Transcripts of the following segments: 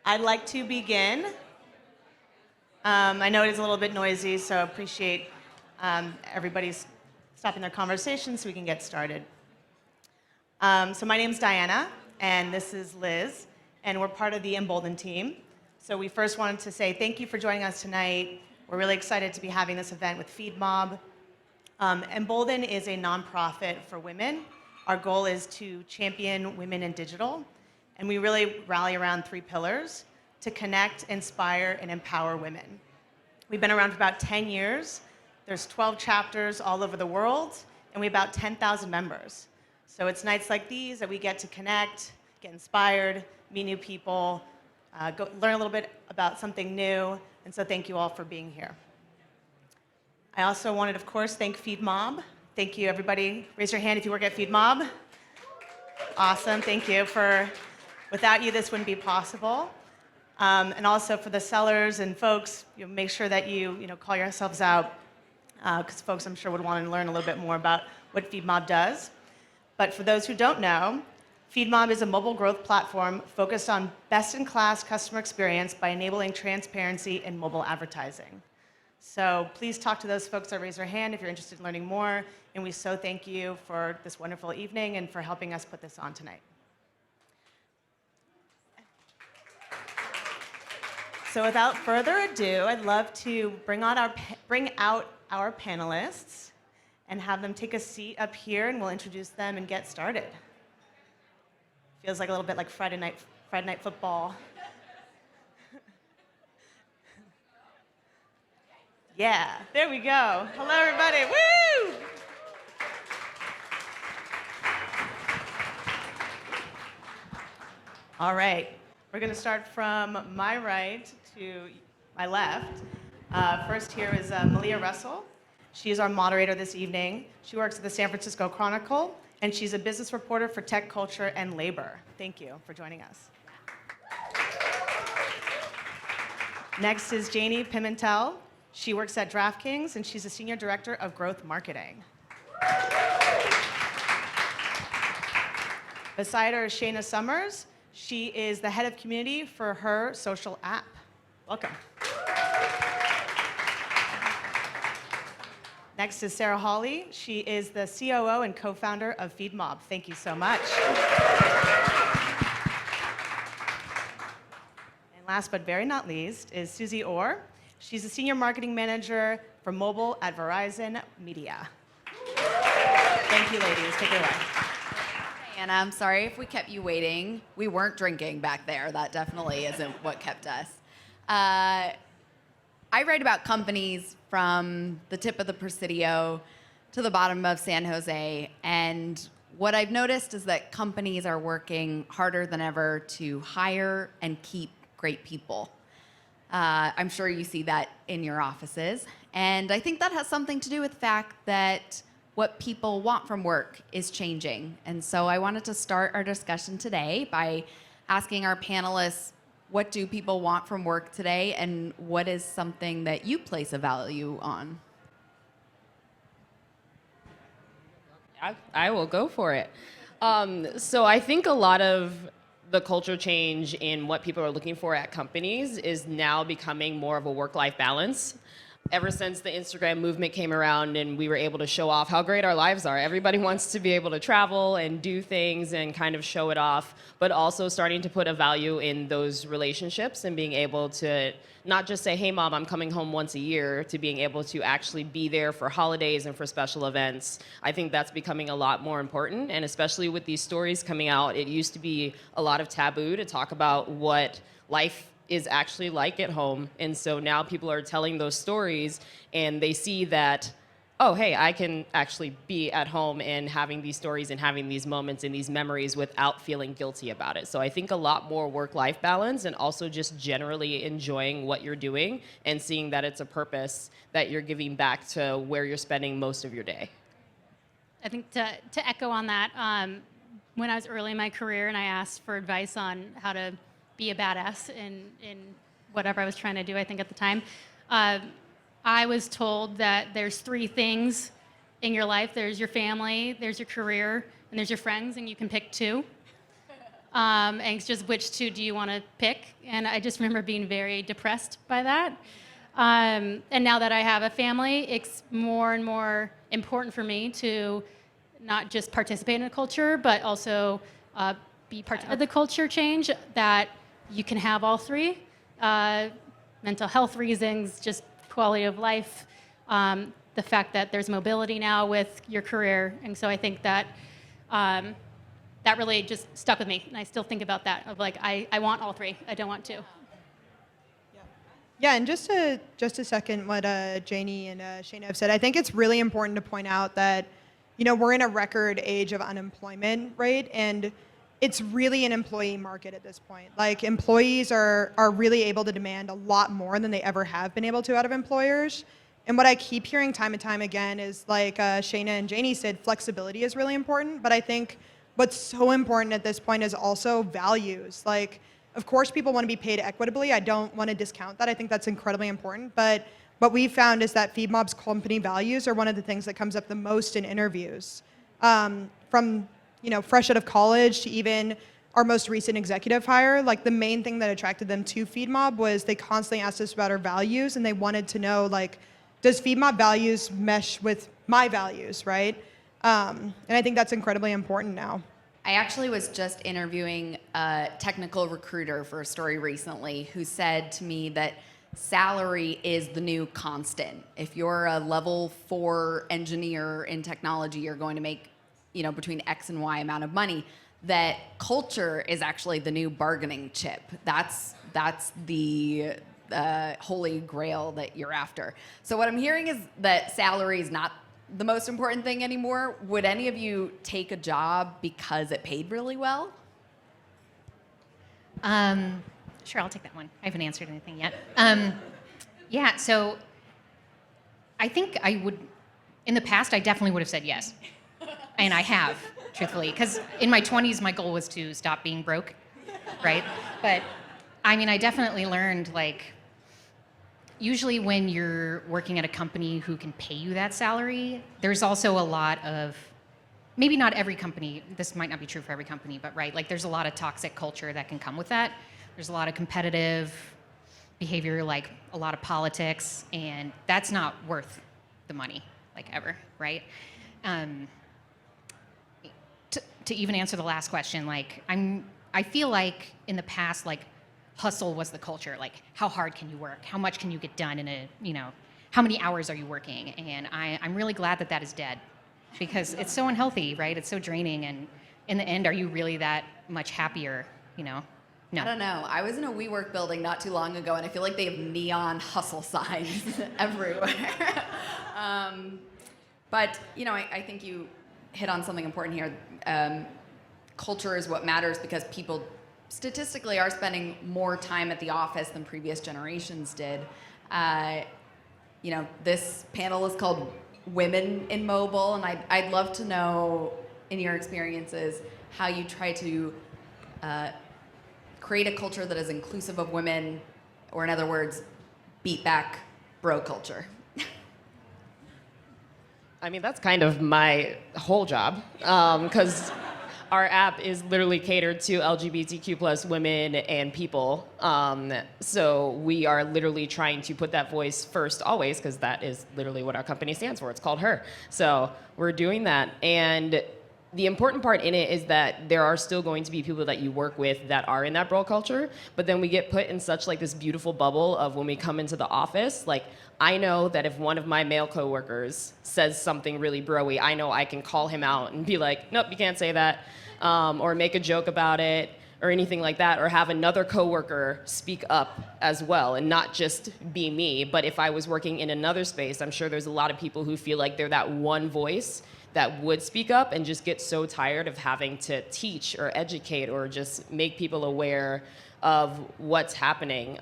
I'd like to begin. I know it is a little bit noisy, so appreciate everybody's stopping their conversation so we can get started. So my name's Diana, and this is Liz, and we're part of the Embolden team. So we first wanted to say thank you for joining us tonight. We're really excited to be having this event with FeedMob. Embolden is a nonprofit for women. Our goal is to champion women in digital, and we really rally around 3 pillars: to connect, inspire, and empower women. We've been around for about 10 years. There's 12 chapters all over the world, and we have about 10,000 members. So it's nights like these that we get to connect, get inspired, meet new people, learn a little bit about something new, and so thank you all for being here. I also wanted, of course, thank FeedMob. Thank you, everybody. Raise your hand if you work at FeedMob. Awesome, thank you. Without you, this wouldn't be possible. And also for the sellers and folks, make sure that you call yourselves out, because folks, I'm sure, would want to learn a little bit more about what FeedMob does. But for those who don't know, FeedMob is a mobile growth platform focused on best-in-class customer experience by enabling transparency in mobile advertising. So please talk to those folks that raise their hand if you're interested in learning more. And we so thank you for this wonderful evening and for helping us put this on tonight. So without further ado, I'd love to bring out our panelists and have them take a seat up here, and we'll introduce them and get started. Feels like a little bit like Friday night football. Yeah, there we go. Hello, everybody. Woo! All right, we're going to start from my right to my left. First here is Melia Russel. She is our moderator this evening. She works at the San Francisco Chronicle, and she's a business reporter for tech culture and labor. Thank you for joining us. Next is Jayne Pimentel. She works at DraftKings, and she's a senior director of growth marketing. Beside her is Shana Summers. She is the head of community for her social app. Welcome. Next is Sarah Hawley. She is the COO and co-founder of FeedMob. Thank you so much. And last but very not least is Susie Orr. She's a senior marketing manager for mobile at Verizon Media. Thank you, ladies. Take it away. And I'm sorry if we kept you waiting. We weren't drinking back there. That definitely isn't what kept us. I write about companies from the tip of the Presidio to the bottom of San Jose. And what I've noticed is that companies are working harder than ever to hire and keep great people. I'm sure you see that in your offices. And I think that has something to do with the fact that what people want from work is changing. And so I wanted to start our discussion today by asking our panelists, what do people want from work today, and what is something that you place a value on? I will go for it. So I think a lot of the culture change in what people are looking for at companies is now becoming more of a work-life balance. Ever since the Instagram movement came around and we were able to show off how great our lives are, everybody wants to be able to travel and do things and kind of show it off, but also starting to put a value in those relationships and being able to not just say, hey, mom, I'm coming home once a year, to being able to actually be there for holidays and for special events. I think that's becoming a lot more important, and especially with these stories coming out, it used to be a lot of taboo to talk about what life is actually like at home. And so now people are telling those stories and they see that, oh, hey, I can actually be at home and having these stories and having these moments and these memories without feeling guilty about it. So I think a lot more work-life balance, and also just generally enjoying what you're doing and seeing that it's a purpose that you're giving back to where you're spending most of your day. I think to echo on that, when I was early in my career and I asked for advice on how to be a badass in whatever I was trying to do, I think at the time, I was told that there's 3 things in your life. There's your family, there's your career, and there's your friends, and you can pick 2. and it's just which two do you want to pick? And I just remember being very depressed by that. And now that I have a family, it's more and more important for me to not just participate in a culture, but also be part of the culture change, that you can have all three. Mental health reasons, just quality of life, the fact that there's mobility now with your career. And so I think that that really just stuck with me. And I still think about that, of like, I want all three. I don't want two. Yeah, and just to second what Jayne and Shana have said, I think it's really important to point out that, we're in a record age of unemployment rate, and it's really an employee market at this point. Like, employees are really able to demand a lot more than they ever have been able to out of employers. And what I keep hearing time and time again is, like Shana and Jayne said, flexibility is really important. But I think what's so important at this point is also values. Like, of course, people want to be paid equitably. I don't want to discount that. I think that's incredibly important. But what we've found is that FeedMob's company values are one of the things that comes up the most in interviews. From fresh out of college to even our most recent executive hire, like, the main thing that attracted them to FeedMob was they constantly asked us about our values, and they wanted to know, like, does FeedMob values mesh with my values, right? And I think that's incredibly important now. I actually was just interviewing a technical recruiter for a story recently who said to me that salary is the new constant. If you're a level 4 engineer in technology, you're going to make, between X and Y amount of money. That culture is actually the new bargaining chip. That's the holy grail that you're after. So what I'm hearing is that salary is not the most important thing anymore. Would any of you take a job because it paid really well? Sure, I'll take that one. I haven't answered anything yet. Yeah, so I think I would, in the past, I definitely would have said yes. And I have, truthfully, because in my 20s, my goal was to stop being broke, right? But I mean, I definitely learned, like, usually when you're working at a company who can pay you that salary, there's also a lot of, maybe not every company, this might not be true for every company, but right, like, there's a lot of toxic culture that can come with that. There's a lot of competitive behavior, like a lot of politics, and that's not worth the money, like, ever, right? To even answer the last question, like, I feel like in the past, like, hustle was the culture. Like, how hard can you work? How much can you get done in a, how many hours are you working? And I'm really glad that that is dead, because it's so unhealthy, right? It's so draining, and in the end, are you really that much happier, No. I don't know. I was in a WeWork building not too long ago, and I feel like they have neon hustle signs everywhere. But, I think you hit on something important here. Culture is what matters, because people statistically are spending more time at the office than previous generations did. This panel is called Women in Mobile, and I'd love to know, in your experiences, how you try to create a culture that is inclusive of women, or in other words, beat back bro culture. I mean, that's kind of my whole job, because our app is literally catered to LGBTQ plus women and people. So we are literally trying to put that voice first always, because that is literally what our company stands for. It's called Her. So we're doing that. And the important part in it is that there are still going to be people that you work with that are in that bro culture, but then we get put in such, like, this beautiful bubble of when we come into the office. Like, I know that if one of my male coworkers says something really bro-y, I know I can call him out and be like, nope, you can't say that, or make a joke about it, or anything like that, or have another coworker speak up as well, and not just be me. But if I was working in another space, I'm sure there's a lot of people who feel like they're that one voice that would speak up, and just get so tired of having to teach or educate or just make people aware of what's happening.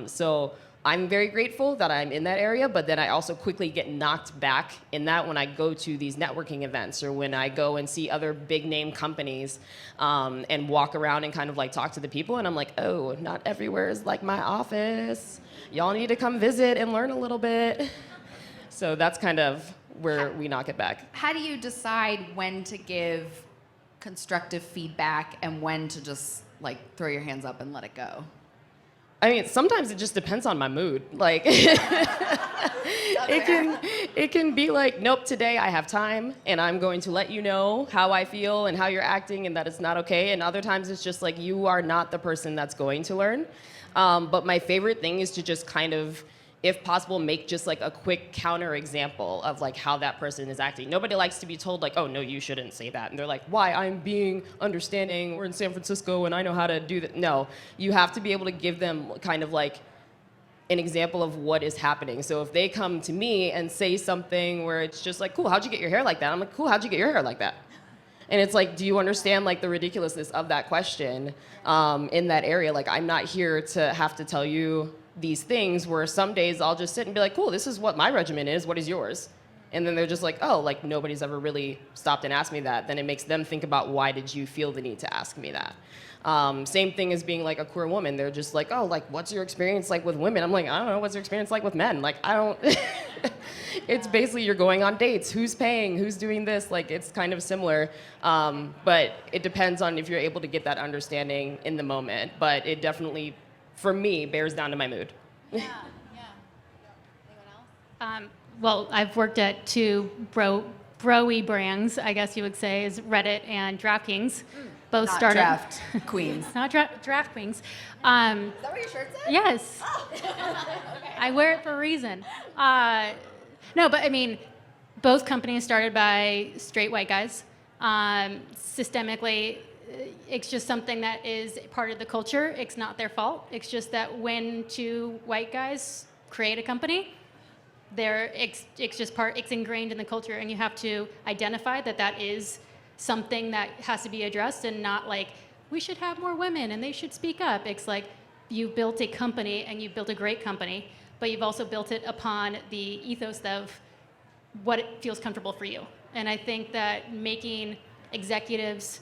So I'm very grateful that I'm in that area, but then I also quickly get knocked back in that when I go to these networking events, or when I go and see other big name companies, and walk around and kind of like talk to the people, and I'm like, oh, not everywhere is like my office. Y'all need to come visit and learn a little bit. So that's kind of where we knock it back. How do you decide when to give constructive feedback and when to just like throw your hands up and let it go? I mean, sometimes it just depends on my mood. Like, it can be like, nope, today I have time, and I'm going to let you know how I feel and how you're acting, and that it's not okay. And other times it's just like, you are not the person that's going to learn. But my favorite thing is to just kind of, if possible, make just like a quick counter example of like how that person is acting. Nobody likes to be told like, oh no, you shouldn't say that. And they're like, why? I'm being understanding. We're in San Francisco and I know how to do that. No, you have to be able to give them kind of like an example of what is happening. So if they come to me and say something where it's just like, cool, how'd you get your hair like that? I'm like, cool, how'd you get your hair like that? And it's like, do you understand like the ridiculousness of that question in that area? Like, I'm not here to have to tell you these things, where some days I'll just sit and be like, cool, this is what my regimen is, what is yours? And then they're just like, oh, like nobody's ever really stopped and asked me that. Then it makes them think about, why did you feel the need to ask me that? Same thing as being like a queer woman. They're just like, oh, like what's your experience like with women? I'm like, I don't know, what's your experience like with men? Like, I don't, it's basically you're going on dates, who's paying, who's doing this, like it's kind of similar. But it depends on if you're able to get that understanding in the moment. But it definitely, for me, bears down to my mood. Yeah. Anyone else? Well, I've worked at two bro-y brands, I guess you would say, is Reddit and DraftKings. Both Not started. Draft Queens. Not DraftKings. Is that what your shirt said? Yes. Oh. I wear it for a reason. No, but I mean, both companies started by straight white guys. Systemically, it's just something that is part of the culture. It's not their fault. It's just that when two white guys create a company, it's ingrained in the culture, and you have to identify that that is something that has to be addressed, and not like, we should have more women and they should speak up. It's like, you built a company and you built a great company, but you've also built it upon the ethos of what it feels comfortable for you. And I think that making executives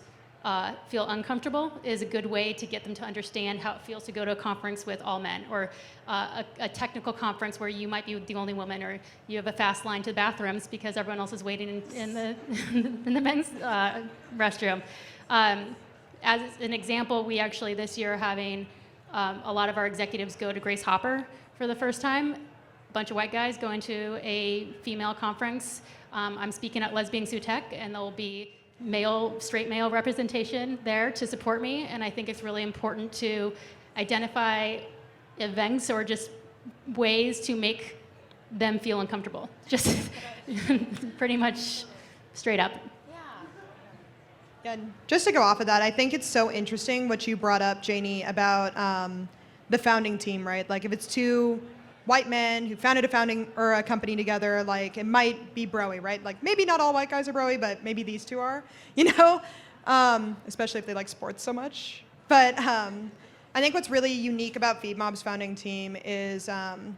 feel uncomfortable is a good way to get them to understand how it feels to go to a conference with all men, or a technical conference where you might be the only woman, or you have a fast line to the bathrooms because everyone else is waiting in the in the men's restroom. As an example, we actually this year are having a lot of our executives go to Grace Hopper for the first time. A bunch of white guys going to a female conference. I'm speaking at Lesbian Tech, and there'll be straight male representation there to support me, and I think it's really important to identify events or just ways to make them feel uncomfortable. Just pretty much straight up. Yeah, and just to go off of that, I think it's so interesting what you brought up, Jayne, about the founding team, right? Like, if it's two white men who founded a company together, like, it might be bro-y, right? Like, maybe not all white guys are bro-y, but maybe these two are, you know? Especially if they like sports so much. But I think what's really unique about FeedMob's founding team is,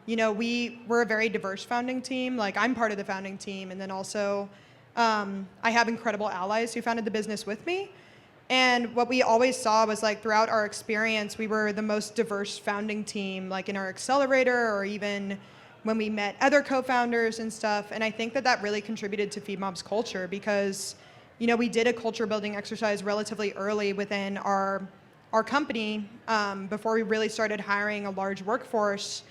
you know, we're a very diverse founding team. Like, I'm part of the founding team, and then also I have incredible allies who founded the business with me. And what we always saw was, like, throughout our experience, we were the most diverse founding team, like in our accelerator, or even when we met other co-founders and stuff. And I think that that really contributed to FeedMob's culture, because, you know, we did a culture building exercise relatively early within our company, before we really started hiring a large workforce,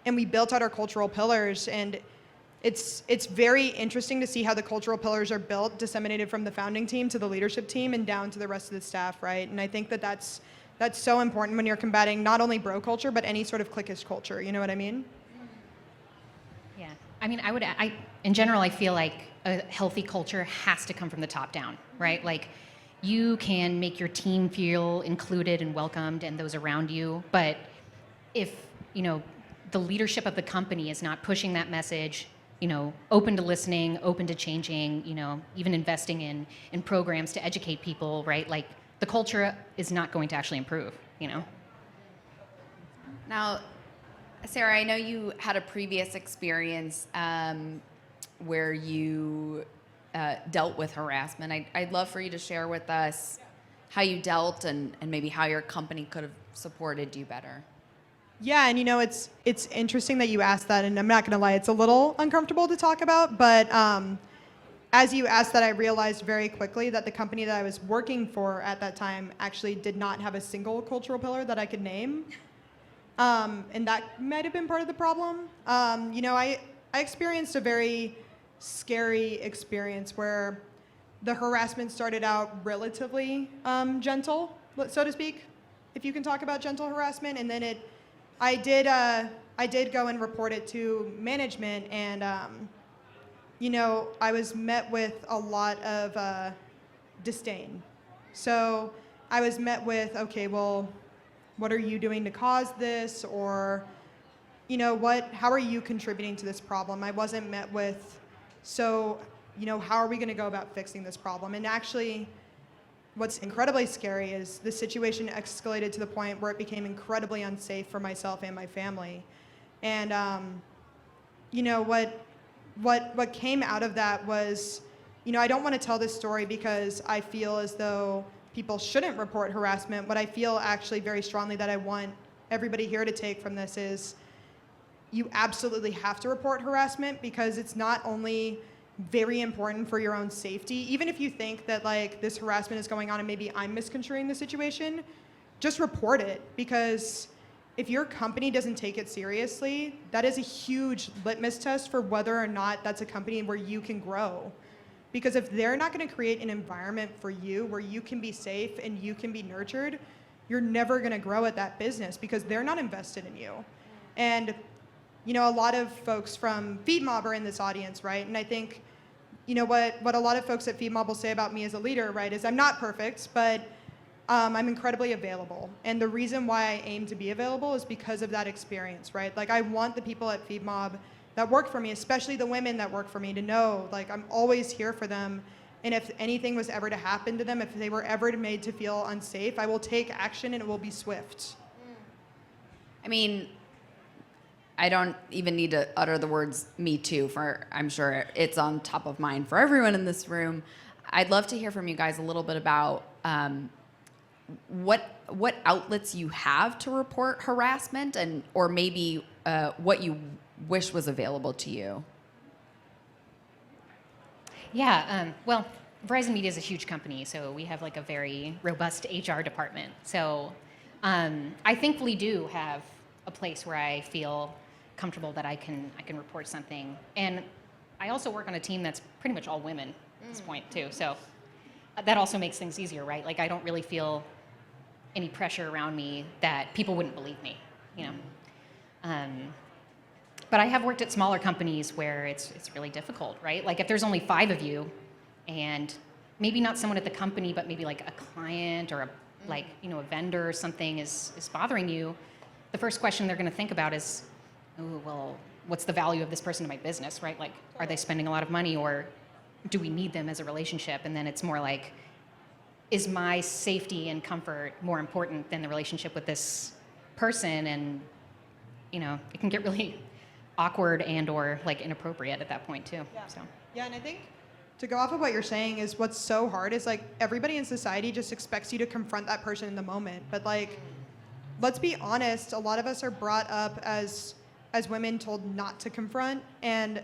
and we built out our cultural pillars. And it's very interesting to see how the cultural pillars are built, disseminated from the founding team to the leadership team and down to the rest of the staff, right? And I think that that's so important when you're combating not only bro culture, but any sort of cliquish culture. You know what I mean? Yeah. I mean, in general, I feel like a healthy culture has to come from the top down, right? Like, you can make your team feel included and welcomed, and those around you. But if, you know, the leadership of the company is not pushing that message, you know, open to listening, open to changing, you know, even investing in programs to educate people, right? Like, the culture is not going to actually improve, you know? Now, Sarah, I know you had a previous experience where you dealt with harassment. I'd love for you to share with us how you dealt, and maybe how your company could have supported you better. Yeah, and you know, it's interesting that you asked that, and I'm not gonna lie, it's a little uncomfortable to talk about, but as you asked that, I realized very quickly that the company that I was working for at that time actually did not have a single cultural pillar that I could name. And that might have been part of the problem. I experienced a very scary experience where the harassment started out relatively gentle, so to speak, if you can talk about gentle harassment. And then I did go and report it to management, and I was met with a lot of disdain. So I was met with, okay, well, what are you doing to cause this? Or, how are you contributing to this problem? I wasn't met with, so, how are we going to go about fixing this problem? And actually, what's incredibly scary is the situation escalated to the point where it became incredibly unsafe for myself and my family. And, what came out of that was, I don't want to tell this story because I feel as though people shouldn't report harassment. What I feel actually very strongly that I want everybody here to take from this is you absolutely have to report harassment, because it's not only very important for your own safety, even if you think that like this harassment is going on and maybe I'm misconstruing the situation, just report it, because if your company doesn't take it seriously, that is a huge litmus test for whether or not that's a company where you can grow. Because if they're not going to create an environment for you where you can be safe and you can be nurtured, you're never going to grow at that business because they're not invested in you. And, a lot of folks from FeedMob are in this audience, right? And I think, what a lot of folks at FeedMob will say about me as a leader, right, is I'm not perfect, but I'm incredibly available. And the reason why I aim to be available is because of that experience, right? Like, I want the people at FeedMob that work for me, especially the women that work for me, to know, like, I'm always here for them. And if anything was ever to happen to them, if they were ever made to feel unsafe, I will take action and it will be swift. I mean, I don't even need to utter the words "me too" for, I'm sure it's on top of mind for everyone in this room. I'd love to hear from you guys a little bit about what outlets you have to report harassment, and or maybe what you wish was available to you. Yeah, well, Verizon Media is a huge company, so we have like a very robust HR department. So I thankfully do have a place where I feel comfortable that I can report something. And I also work on a team that's pretty much all women at this point too. So that also makes things easier, right? Like, I don't really feel any pressure around me that people wouldn't believe me, But I have worked at smaller companies where it's really difficult, right? Like, if there's only 5 of you, and maybe not someone at the company, but maybe like a client or a vendor or something is bothering you, the first question they're going to think about is, oh, well, what's the value of this person to my business, right? Like, are they spending a lot of money, or do we need them as a relationship? And then it's more like, is my safety and comfort more important than the relationship with this person? And, it can get really awkward and or like inappropriate at that point too. Yeah. So. Yeah, and I think to go off of what you're saying is what's so hard is like everybody in society just expects you to confront that person in the moment. But like, let's be honest, a lot of us are brought up as women told not to confront. And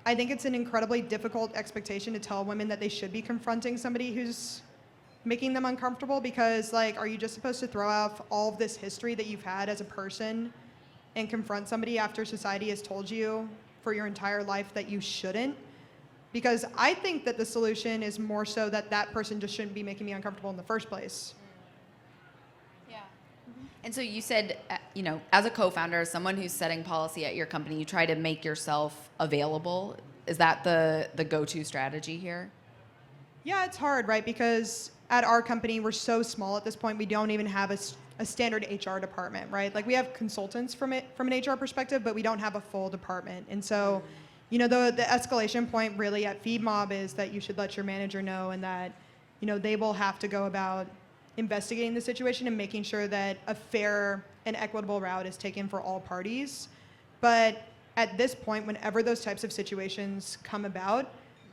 I think it's an incredibly difficult expectation to tell women that they should be confronting somebody who's making them uncomfortable, because like, are you just supposed to throw out all of this history that you've had as a person and confront somebody after society has told you for your entire life that you shouldn't? Because I think that the solution is more so that that person just shouldn't be making me uncomfortable in the first place. Yeah. And so you said, as a co-founder, as someone who's setting policy at your company, you try to make yourself available. Is that the go-to strategy here? Yeah, it's hard, right? Because at our company, we're so small at this point, we don't even have a standard HR department, right? Like, we have consultants from an HR perspective, but we don't have a full department. And so, the escalation point really at FeedMob is that you should let your manager know, and that, they will have to go about investigating the situation and making sure that a fair and equitable route is taken for all parties. But at this point, whenever those types of situations come about,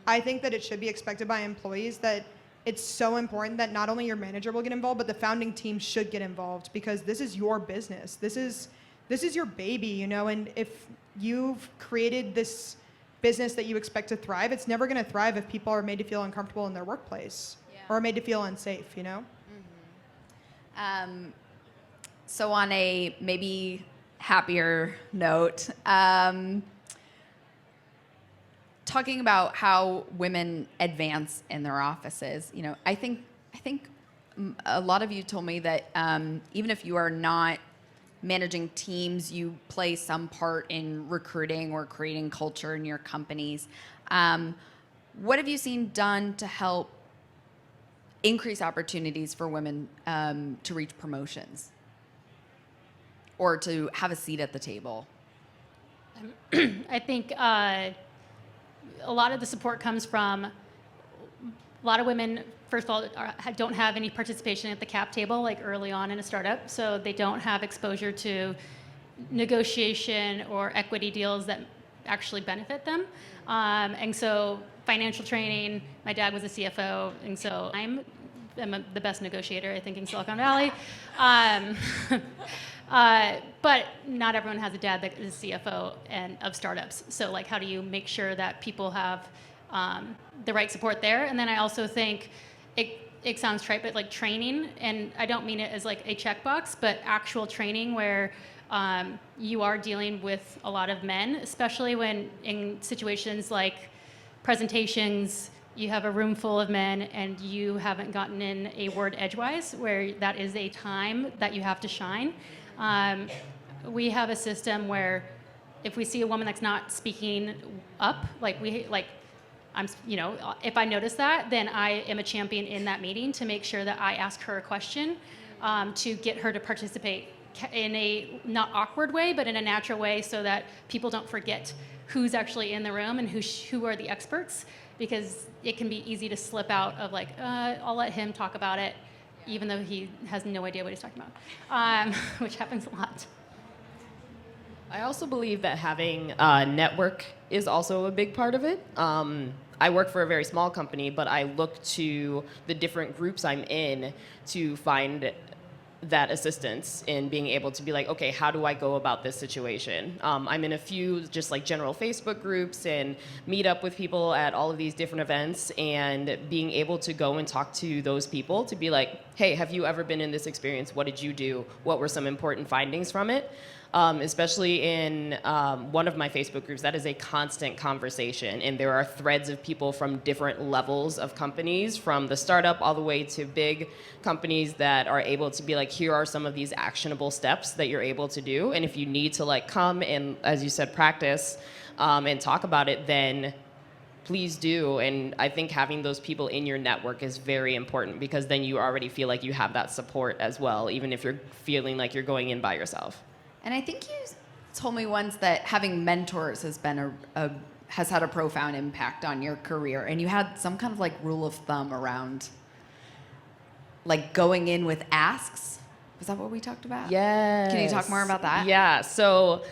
I think that it should be expected by employees that it's so important that not only your manager will get involved, but the founding team should get involved, because this is your business. This is your baby, and if you've created this business that you expect to thrive, it's never going to thrive if people are made to feel uncomfortable in their workplace or are made to feel unsafe, you know? So on a maybe happier note, talking about how women advance in their offices, you know, I think a lot of you told me that even if you are not managing teams, you play some part in recruiting or creating culture in your companies. What have you seen done to help increase opportunities for women to reach promotions or to have a seat at the table? I think a lot of the support comes from a lot of women, first of all, don't have any participation at the cap table like early on in a startup, so they don't have exposure to negotiation or equity deals that actually benefit them. And so financial training, my dad was a CFO, and so I'm the best negotiator, I think, in Silicon Valley. But not everyone has a dad that is CFO of startups. So like, how do you make sure that people have the right support there? And then I also think it sounds trite, but like training, and I don't mean it as like a checkbox, but actual training where you are dealing with a lot of men, especially when in situations like presentations, you have a room full of men and you haven't gotten in a word edgewise, where that is a time that you have to shine. We have a system where if we see a woman that's not speaking up, if I notice that, then I am a champion in that meeting to make sure that I ask her a question to get her to participate in a not awkward way, but in a natural way, so that people don't forget who's actually in the room and who are the experts, because it can be easy to slip out of like, I'll let him talk about it, even though he has no idea what he's talking about, which happens a lot. I also believe that having a network is also a big part of it. I work for a very small company, but I look to the different groups I'm in to find that assistance in being able to be like, okay, how do I go about this situation? I'm in a few just like general Facebook groups and meet up with people at all of these different events, and being able to go and talk to those people to be like, hey, have you ever been in this experience? What did you do? What were some important findings from it? Especially in one of my Facebook groups, that is a constant conversation, and there are threads of people from different levels of companies, from the startup all the way to big companies, that are able to be like, here are some of these actionable steps that you're able to do, and if you need to like come and, as you said, practice and talk about it, then please do. And I think having those people in your network is very important, because then you already feel like you have that support as well, even if you're feeling like you're going in by yourself. And I think you told me once that having mentors has been has had a profound impact on your career, and you had some kind of like rule of thumb around like going in with asks. Was that what we talked about? Yes. Can you talk more about that? Yeah. So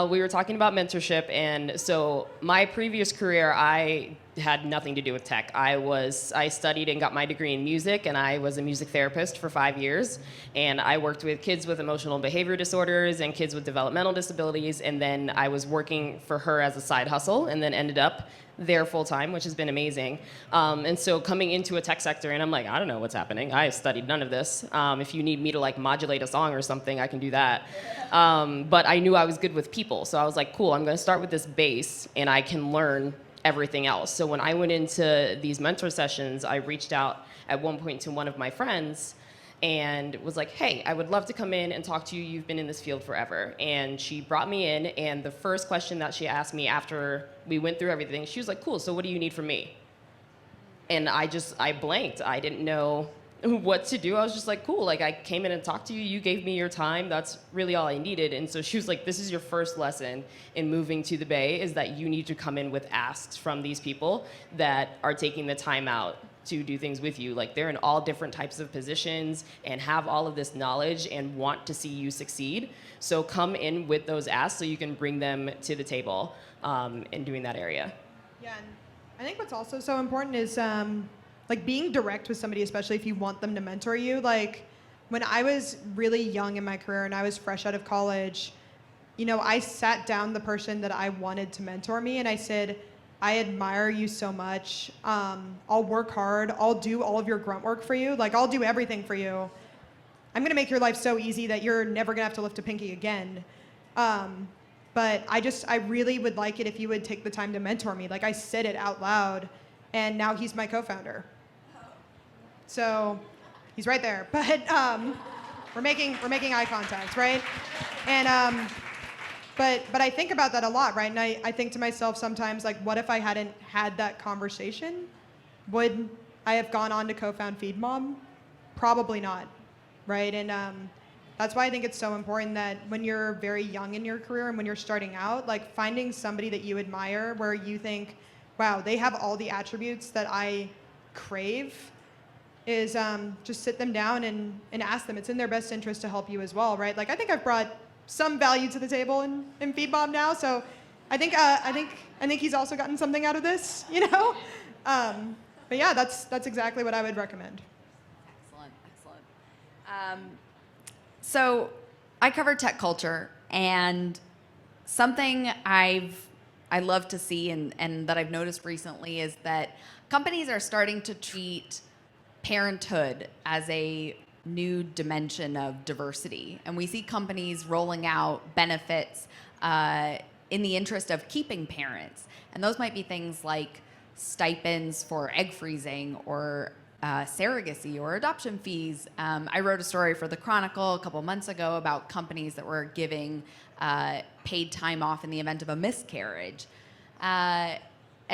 we were talking about mentorship, and so my previous career, I had nothing to do with tech. I studied and got my degree in music, and I was a music therapist for 5 years, and I worked with kids with emotional behavior disorders and kids with developmental disabilities, and then I was working for her as a side hustle, and then ended up there full time, which has been amazing. And so coming into a tech sector, and I'm like, I don't know what's happening. I studied none of this. If you need me to like modulate a song or something, I can do that. But I knew I was good with people, so I was like, cool, I'm gonna start with this base, and I can learn everything else. So when I went into these mentor sessions, I reached out at one point to one of my friends and was like, hey, I would love to come in and talk to you. You've been in this field forever. And she brought me in, and the first question that she asked me after we went through everything, she was like, cool, so what do you need from me? And I blanked. I didn't know what to do. I was just like, cool, like I came in and talked to you, you gave me your time, that's really all I needed. And so she was like, this is your first lesson in moving to the Bay, is that you need to come in with asks from these people that are taking the time out to do things with you. Like, they're in all different types of positions and have all of this knowledge and want to see you succeed. So come in with those asks so you can bring them to the table in doing that area. Yeah, and I think what's also so important is like being direct with somebody, especially if you want them to mentor you. Like when I was really young in my career and I was fresh out of college, you know, I sat down the person that I wanted to mentor me and I said, I admire you so much. I'll work hard. I'll do all of your grunt work for you. Like, I'll do everything for you. I'm going to make your life so easy that you're never going to have to lift a pinky again. But I really would like it if you would take the time to mentor me. Like, I said it out loud, and now he's my co-founder. So he's right there. But we're making eye contact, right? And but I think about that a lot, right? And I think to myself sometimes, like, what if I hadn't had that conversation? Would I have gone on to co-found FeedMob? Probably not, right? And that's why I think it's so important that when you're very young in your career and when you're starting out, like, finding somebody that you admire where you think, wow, they have all the attributes that I crave, is just sit them down and ask them. It's in their best interest to help you as well, right? Like, I think I've brought some value to the table in FeedMob now, so I think he's also gotten something out of this, you know? But yeah, that's exactly what I would recommend. Excellent. So I cover tech culture, and something I love to see and that I've noticed recently is that companies are starting to treat parenthood as a new dimension of diversity. And we see companies rolling out benefits in the interest of keeping parents. And those might be things like stipends for egg freezing or surrogacy or adoption fees. I wrote a story for the Chronicle a couple months ago about companies that were giving paid time off in the event of a miscarriage. And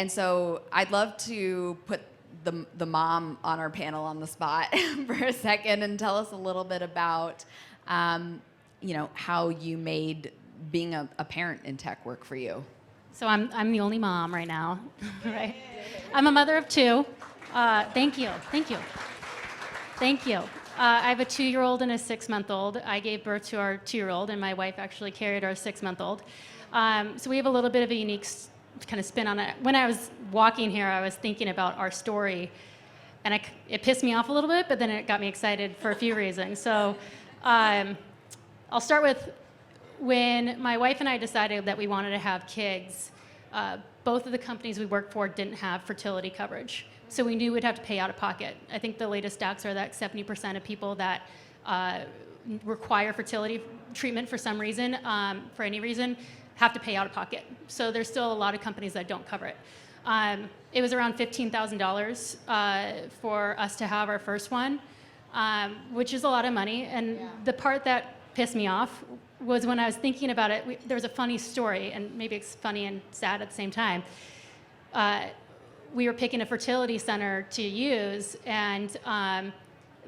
so I'd love to put the mom on our panel on the spot for a second and tell us a little bit about how you made being a parent in tech work for you. So I'm the only mom right now, right? I'm a mother of two. Thank you. I have a 2-year-old and a 6-month-old. I gave birth to our 2-year-old, and my wife actually carried our 6-month-old. So we have a little bit of a unique kind of spin on it. When I was walking here, I was thinking about our story, and it pissed me off a little bit, but then it got me excited for a few reasons. So I'll start with when my wife and I decided that we wanted to have kids. Both of the companies we worked for didn't have fertility coverage, so we knew we'd have to pay out of pocket. I think the latest stats are that 70% of people that require fertility treatment for some reason, for any reason, have to pay out of pocket. So there's still a lot of companies that don't cover it. It was around $15,000 for us to have our first one, which is a lot of money. And the part that pissed me off was when I was thinking about it, there was a funny story, and maybe it's funny and sad at the same time. We were picking a fertility center to use, and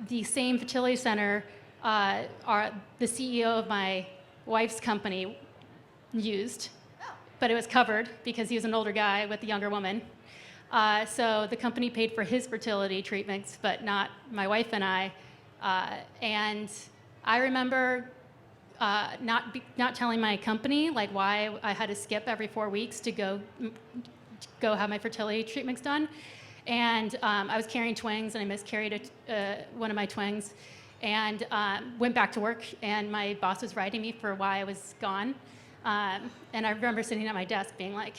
the same fertility center the CEO of my wife's company used, but it was covered because he was an older guy with a younger woman. So the company paid for his fertility treatments, but not my wife and I. And I remember not telling my company like why I had to skip every 4 weeks to go have my fertility treatments done. And I was carrying twins, and I miscarried one of my twins, and went back to work, and my boss was writing me for why I was gone. And I remember sitting at my desk being like,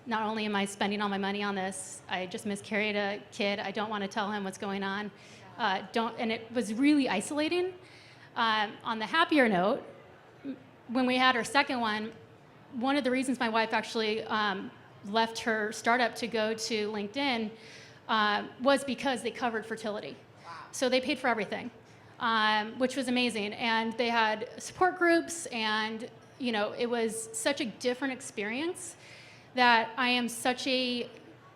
not only am I spending all my money on this, I just miscarried a kid, I don't want to tell him what's going on. And it was really isolating. On the happier note, when we had our second one of the reasons my wife actually left her startup to go to LinkedIn was because they covered fertility. Wow. So they paid for everything, which was amazing. And they had support groups, and it was such a different experience that I am such a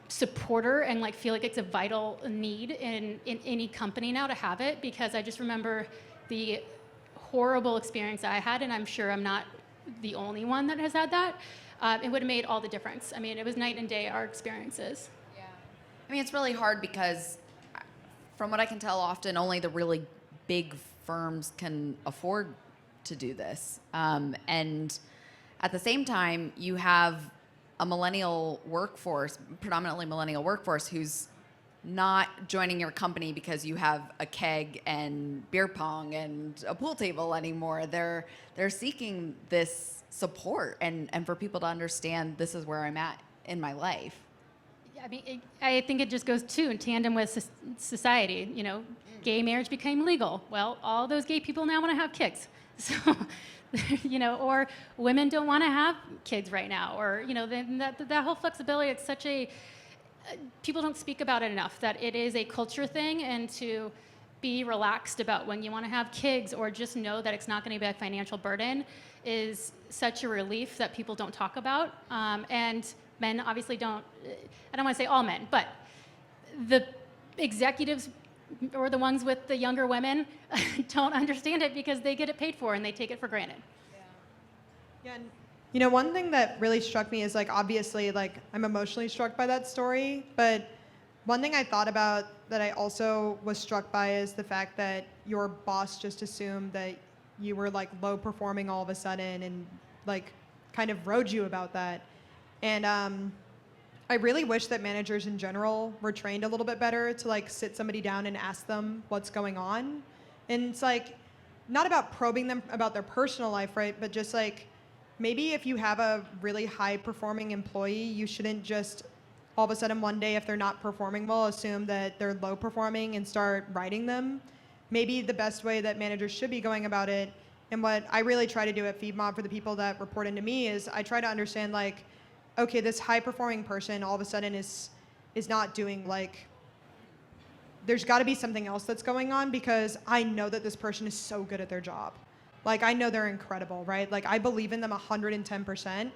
supporter and feel like it's a vital need in any company now to have it, because I just remember the horrible experience I had, and I'm sure I'm not the only one that has had that. It would have made all the difference. I mean, it was night and day, our experiences. Yeah. I mean, it's really hard because from what I can tell, often only the really big firms can afford to do this. And at the same time, you have a millennial workforce, predominantly millennial workforce, who's not joining your company because you have a keg and beer pong and a pool table anymore. They're seeking this support and for people to understand this is where I'm at in my life. I mean, I think it just goes in tandem with society. You know, gay marriage became legal. Well, all those gay people now want to have kids. So, you know, or women don't want to have kids right now, or you know, that whole flexibility. It's such a people don't speak about it enough, that it is a culture thing, and to be relaxed about when you want to have kids, or just know that it's not going to be a financial burden, is such a relief that people don't talk about. And men obviously don't, I don't want to say all men, but the executives or the ones with the younger women don't understand it because they get it paid for and they take it for granted. Yeah, and you know, one thing that really struck me is like, obviously, like I'm emotionally struck by that story, but one thing I thought about that I also was struck by is the fact that your boss just assumed that you were like low performing all of a sudden and like kind of rode you about that. And I really wish that managers in general were trained a little bit better to like sit somebody down and ask them what's going on. And it's like, not about probing them about their personal life, right? But just like, maybe if you have a really high performing employee, you shouldn't just all of a sudden one day, if they're not performing well, assume that they're low performing and start writing them. Maybe the best way that managers should be going about it, and what I really try to do at FeedMob for the people that report into me, is I try to understand like, okay, this high performing person all of a sudden is not doing, like, there's got to be something else that's going on, because I know that this person is so good at their job. Like, I know they're incredible, right? Like, I believe in them 110%.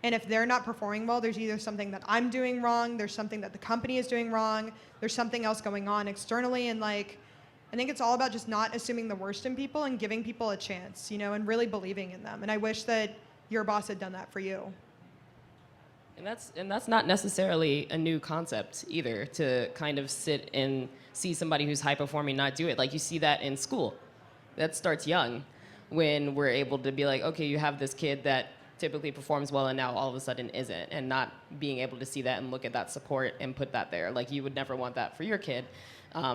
And if they're not performing well, there's either something that I'm doing wrong, there's something that the company is doing wrong, there's something else going on externally. And like, I think it's all about just not assuming the worst in people and giving people a chance, you know, and really believing in them. And I wish that your boss had done that for you. And that's not necessarily a new concept either, to kind of sit and see somebody who's high performing not do it. Like, you see that in school. That starts young, when we're able to be like, okay, you have this kid that typically performs well and now all of a sudden isn't, and not being able to see that and look at that support and put that there. Like, you would never want that for your kid.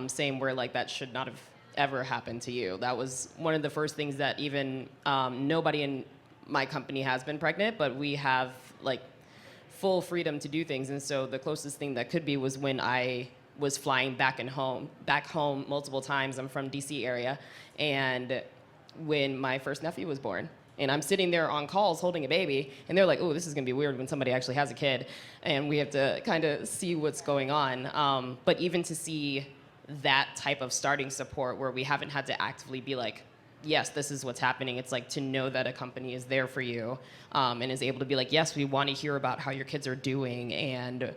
Same where like that should not have ever happened to you. That was one of the first things that even nobody in my company has been pregnant, but we have like full freedom to do things. And so the closest thing that could be was when I was flying back home multiple times. I'm from DC area, and when my first nephew was born. And I'm sitting there on calls holding a baby, and they're like, oh, this is gonna be weird when somebody actually has a kid, and we have to kind of see what's going on. But even to see that type of starting support where we haven't had to actively be like, yes, this is what's happening. It's like to know that a company is there for you, and is able to be like, yes, we want to hear about how your kids are doing, and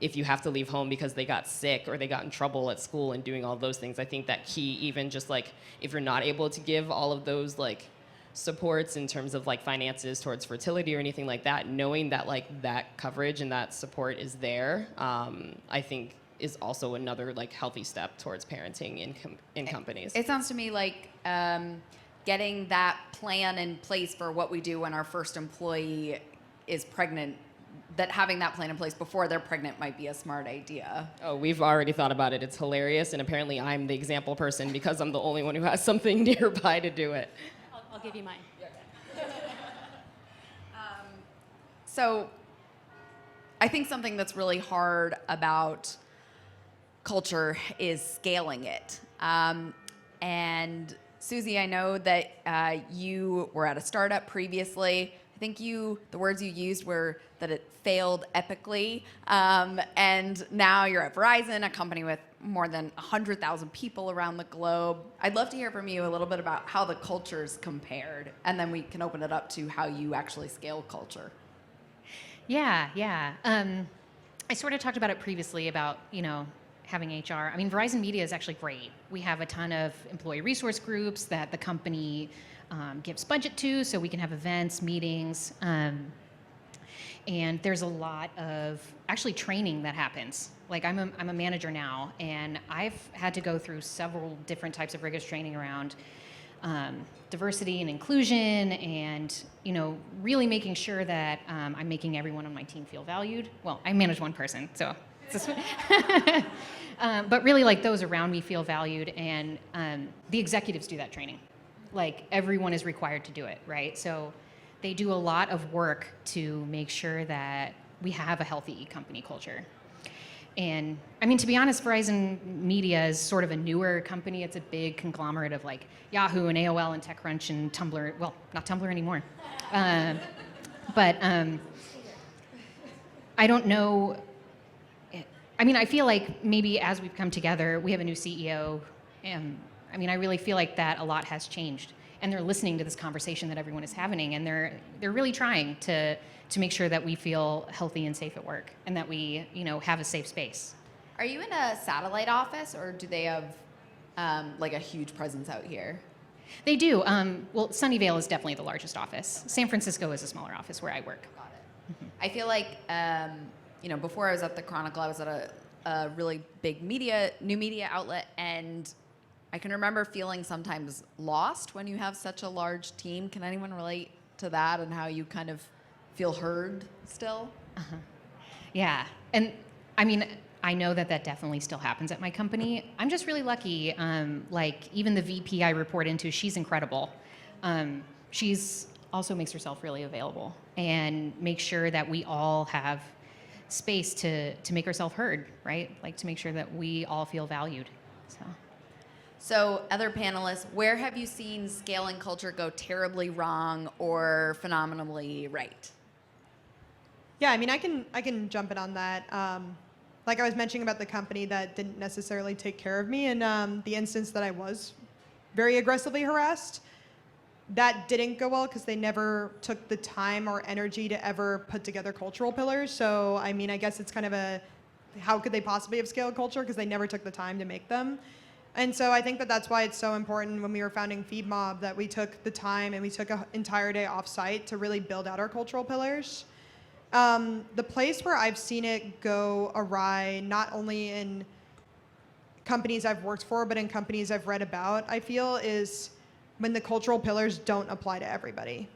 if you have to leave home because they got sick or they got in trouble at school, and doing all those things. I think that key, even just like if you're not able to give all of those like supports in terms of like finances towards fertility or anything like that, knowing that like that coverage and that support is there, I think is also another like healthy step towards parenting in companies. It sounds to me like getting that plan in place for what we do when our first employee is pregnant, that having that plan in place before they're pregnant might be a smart idea. Oh, we've already thought about it. It's hilarious, and apparently I'm the example person because I'm the only one who has something nearby to do it. I'll give you mine. So I think something that's really hard about culture is scaling it. And Susie, I know that you were at a startup previously. I think the words you used were that it failed epically. And now you're at Verizon, a company with more than 100,000 people around the globe. I'd love to hear from you a little bit about how the cultures compared, and then we can open it up to how you actually scale culture. Yeah. I sort of talked about it previously about, having HR. I mean, Verizon Media is actually great. We have a ton of employee resource groups that the company gives budget to, so we can have events, meetings, and there's a lot of actually training that happens. Like I'm a manager now, and I've had to go through several different types of rigorous training around diversity and inclusion, and really making sure that I'm making everyone on my team feel valued. Well, I manage one person, so. But really, like, those around me feel valued, and the executives do that training. Like, everyone is required to do it, right? So they do a lot of work to make sure that we have a healthy company culture. And I mean, to be honest, Verizon Media is sort of a newer company. It's a big conglomerate of like Yahoo and AOL and TechCrunch and Tumblr. Well, not Tumblr anymore. But I don't know. I mean, I feel like maybe as we've come together, we have a new CEO. And I mean, I really feel like that a lot has changed. And they're listening to this conversation that everyone is having. And they're really trying to make sure that we feel healthy and safe at work and that we, have a safe space. Are you in a satellite office, or do they have like a huge presence out here? They do. Well, Sunnyvale is definitely the largest office. San Francisco is a smaller office where I work. Got it. Mm-hmm. I feel like, before I was at the Chronicle, I was at a really big new media outlet, and I can remember feeling sometimes lost when you have such a large team. Can anyone relate to that and how you kind of feel heard still? Uh-huh. Yeah. And I mean, I know that definitely still happens at my company. I'm just really lucky. Like even the VP I report into, she's incredible. She's also makes herself really available and makes sure that we all have space to make ourselves heard, right? Like to make sure that we all feel valued. So other panelists, where have you seen scale and culture go terribly wrong or phenomenally right? Yeah, I mean, I can jump in on that. Like I was mentioning about the company that didn't necessarily take care of me, and the instance that I was very aggressively harassed, that didn't go well because they never took the time or energy to ever put together cultural pillars. So, I mean, I guess it's kind of how could they possibly have scaled culture because they never took the time to make them. And so I think that's why it's so important when we were founding FeedMob that we took the time and we took an entire day off-site to really build out our cultural pillars. The place where I've seen it go awry, not only in companies I've worked for, but in companies I've read about, I feel, is when the cultural pillars don't apply to everybody.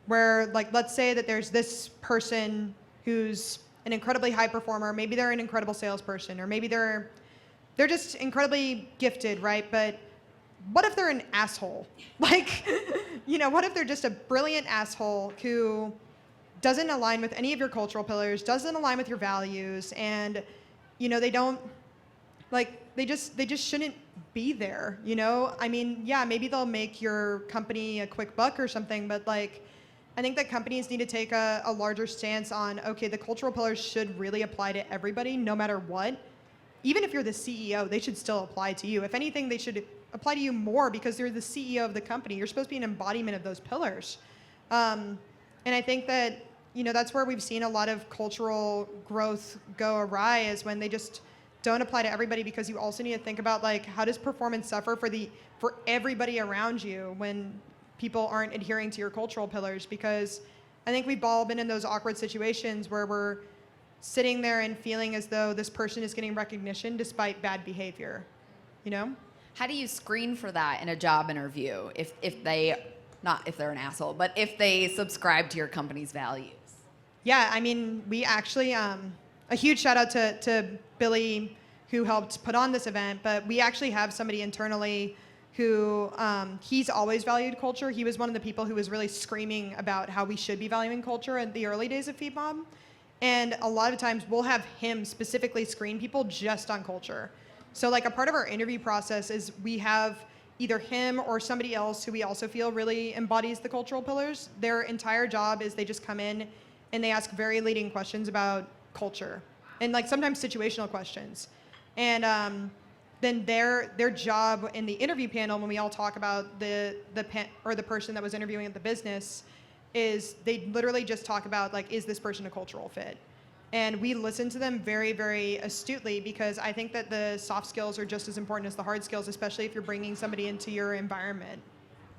Where, like, let's say that there's this person who's an incredibly high performer, maybe they're an incredible salesperson, or maybe they're just incredibly gifted, right? But what if they're an asshole? Like, what if they're just a brilliant asshole who doesn't align with any of your cultural pillars, doesn't align with your values, and they don't, like, they just shouldn't be there, I mean, yeah, maybe they'll make your company a quick buck or something, but like, I think that companies need to take a larger stance on, okay, the cultural pillars should really apply to everybody, no matter what. Even if you're the CEO, they should still apply to you. If anything, they should apply to you more because you're the CEO of the company. You're supposed to be an embodiment of those pillars. And I think that, that's where we've seen a lot of cultural growth go awry, is when they just don't apply to everybody, because you also need to think about, like, how does performance suffer for everybody around you when people aren't adhering to your cultural pillars? Because I think we've all been in those awkward situations where we're sitting there and feeling as though this person is getting recognition despite bad behavior, How do you screen for that in a job interview if they, not if they're an asshole, but if they subscribe to your company's values? Yeah, I mean, we actually, a huge shout out to Billy, who helped put on this event, but we actually have somebody internally who, he's always valued culture. He was one of the people who was really screaming about how we should be valuing culture in the early days of FeedMob. And a lot of times we'll have him specifically screen people just on culture. So like a part of our interview process is we have either him or somebody else who we also feel really embodies the cultural pillars. Their entire job is they just come in and they ask very leading questions about culture, and like sometimes situational questions. And then their job in the interview panel, when we all talk about the person that was interviewing at the business, is they literally just talk about, like, is this person a cultural fit? And we listen to them very, very astutely, because I think that the soft skills are just as important as the hard skills, especially if you're bringing somebody into your environment.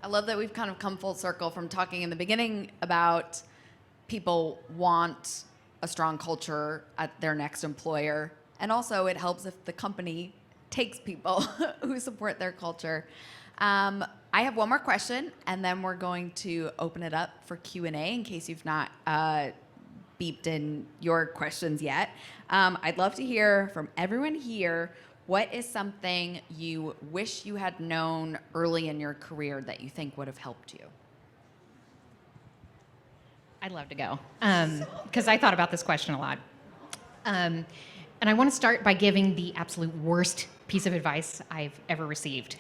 I love that we've kind of come full circle from talking in the beginning about people want a strong culture at their next employer. And also it helps if the company takes people who support their culture. I have one more question, and then we're going to open it up for Q&A in case you've not beeped in your questions yet. I'd love to hear from everyone here, what is something you wish you had known early in your career that you think would have helped you? I'd love to go because I thought about this question a lot. And I want to start by giving the absolute worst piece of advice I've ever received.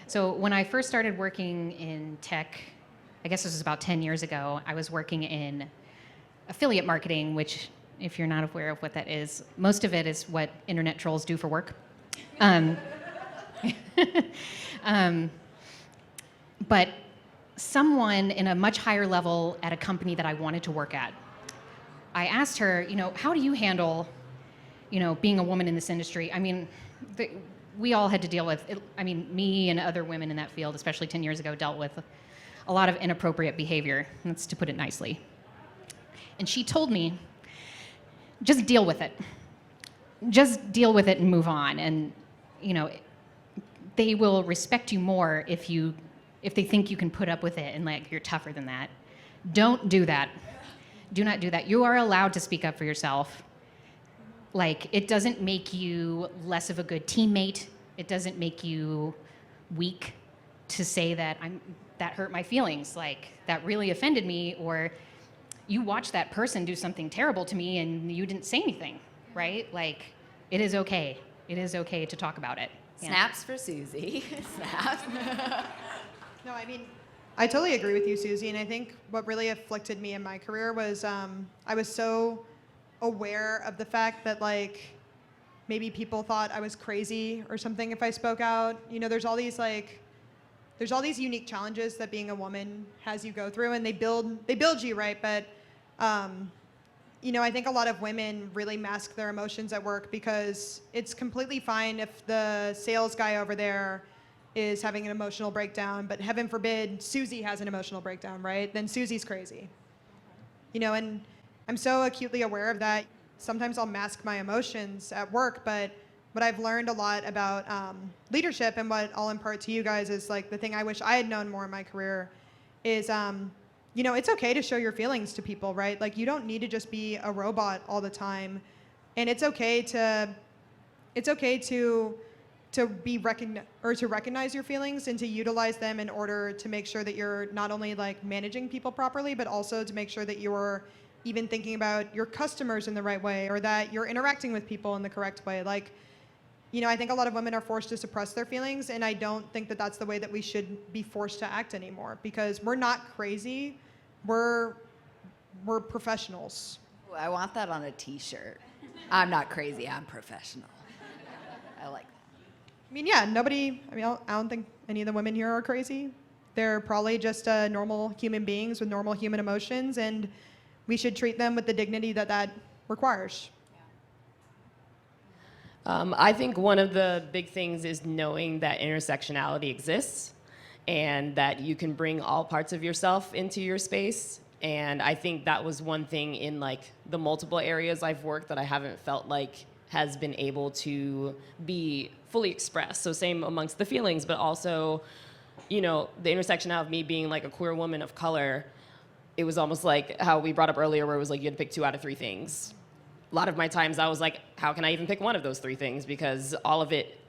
So when I first started working in tech, I guess this was about 10 years ago, I was working in affiliate marketing, which, if you're not aware of what that is, most of it is what internet trolls do for work. But someone in a much higher level at a company that I wanted to work at, I asked her, how do you handle, being a woman in this industry? I mean, we all had to deal with, me and other women in that field, especially 10 years ago, dealt with a lot of inappropriate behavior. That's to put it nicely. And she told me, just deal with it. Just deal with it and move on. And, they will respect you more if they think you can put up with it and like you're tougher than that. Don't do that. Do not do that. You are allowed to speak up for yourself. Like, it doesn't make you less of a good teammate. It doesn't make you weak to say that that hurt my feelings, like that really offended me, or you watched that person do something terrible to me and you didn't say anything, right? Like, it is okay. It is okay to talk about it. Yeah. Snaps for Susie. Snaps. No, I totally agree with you, Susie. And I think what really afflicted me in my career was I was so aware of the fact that, like, maybe people thought I was crazy or something if I spoke out. There's all these unique challenges that being a woman has you go through, and they build you, right? But I think a lot of women really mask their emotions at work because it's completely fine if the sales guy over there is having an emotional breakdown, but heaven forbid Susie has an emotional breakdown, right? Then Susie's crazy. And I'm so acutely aware of that. Sometimes I'll mask my emotions at work, but what I've learned a lot about leadership, and what I'll impart to you guys, is like the thing I wish I had known more in my career is, it's okay to show your feelings to people, right? Like, you don't need to just be a robot all the time, and it's okay to recognize your feelings and to utilize them in order to make sure that you're not only like managing people properly, but also to make sure that you're even thinking about your customers in the right way, or that you're interacting with people in the correct way. Like, I think a lot of women are forced to suppress their feelings, and I don't think that that's the way that we should be forced to act anymore, because we're not crazy. We're professionals. Ooh, I want that on a t-shirt. I'm not crazy, I'm professional. I like that. I don't think any of the women here are crazy. They're probably just normal human beings with normal human emotions, and we should treat them with the dignity that requires. I think one of the big things is knowing that intersectionality exists and that you can bring all parts of yourself into your space. And I think that was one thing in like the multiple areas I've worked that I haven't felt like has been able to be fully expressed. So same amongst the feelings, but also, the intersectionality of me being like a queer woman of color, it was almost like how we brought up earlier where it was like you had to pick 2 out of 3 things. A lot of my times I was like, how can I even pick one of those 3 things? Because all of it,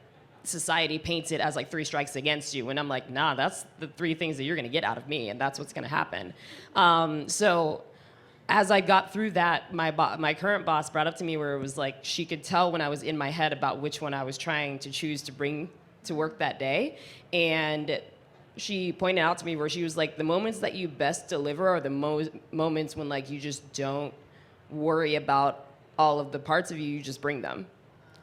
society paints it as like 3 strikes against you. And I'm like, nah, that's the 3 things that you're gonna get out of me, and that's what's gonna happen. So as I got through that, my current boss brought up to me where it was like, she could tell when I was in my head about which one I was trying to choose to bring to work that day. And she pointed out to me where she was like, the moments that you best deliver are the moments when like you just don't worry about all of the parts of you, you just bring them.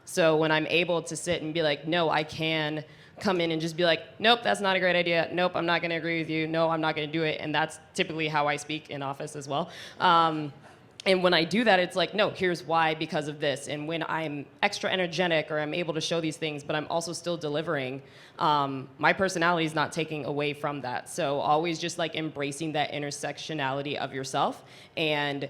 So when I'm able to sit and be like, no, I can come in and just be like, nope, that's not a great idea. Nope, I'm not gonna agree with you. No, I'm not gonna do it. And that's typically how I speak in office as well. And when I do that, it's like, no, here's why, because of this. And when I'm extra energetic or I'm able to show these things, but I'm also still delivering, my personality is not taking away from that. So always just like embracing that intersectionality of yourself and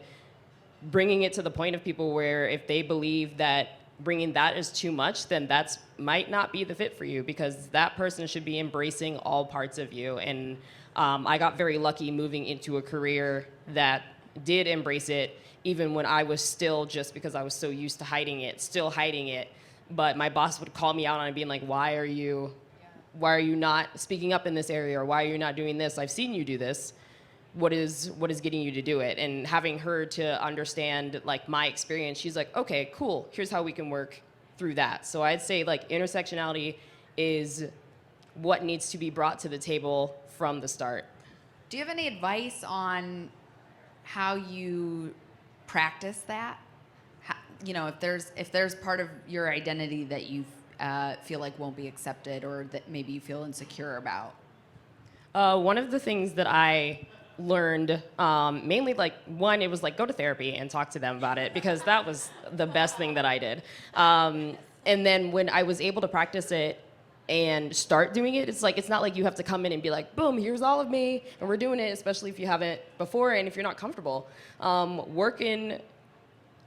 bringing it to the point of people where if they believe that bringing that is too much, then that's might not be the fit for you, because that person should be embracing all parts of you. And I got very lucky moving into a career that did embrace it, even when I was still, just because I was so used to hiding it, still hiding it. But my boss would call me out on it, being like, why are you not speaking up in this area? Or why are you not doing this? I've seen you do this. what is getting you to do it? And having her to understand like my experience, she's like, okay, cool, here's how we can work through that. So I'd say like intersectionality is what needs to be brought to the table from the start. Do you have any advice on how you practice that? How, you know, if there's part of your identity that you feel like won't be accepted, or that maybe you feel insecure about? One of the things that I learned, mainly like one, it was like go to therapy and talk to them about it, because that was the best thing that I did. And then when I was able to practice it and start doing it, it's like, it's not like you have to come in and be like, boom, here's all of me, and we're doing it, especially if you haven't before and if you're not comfortable. Work in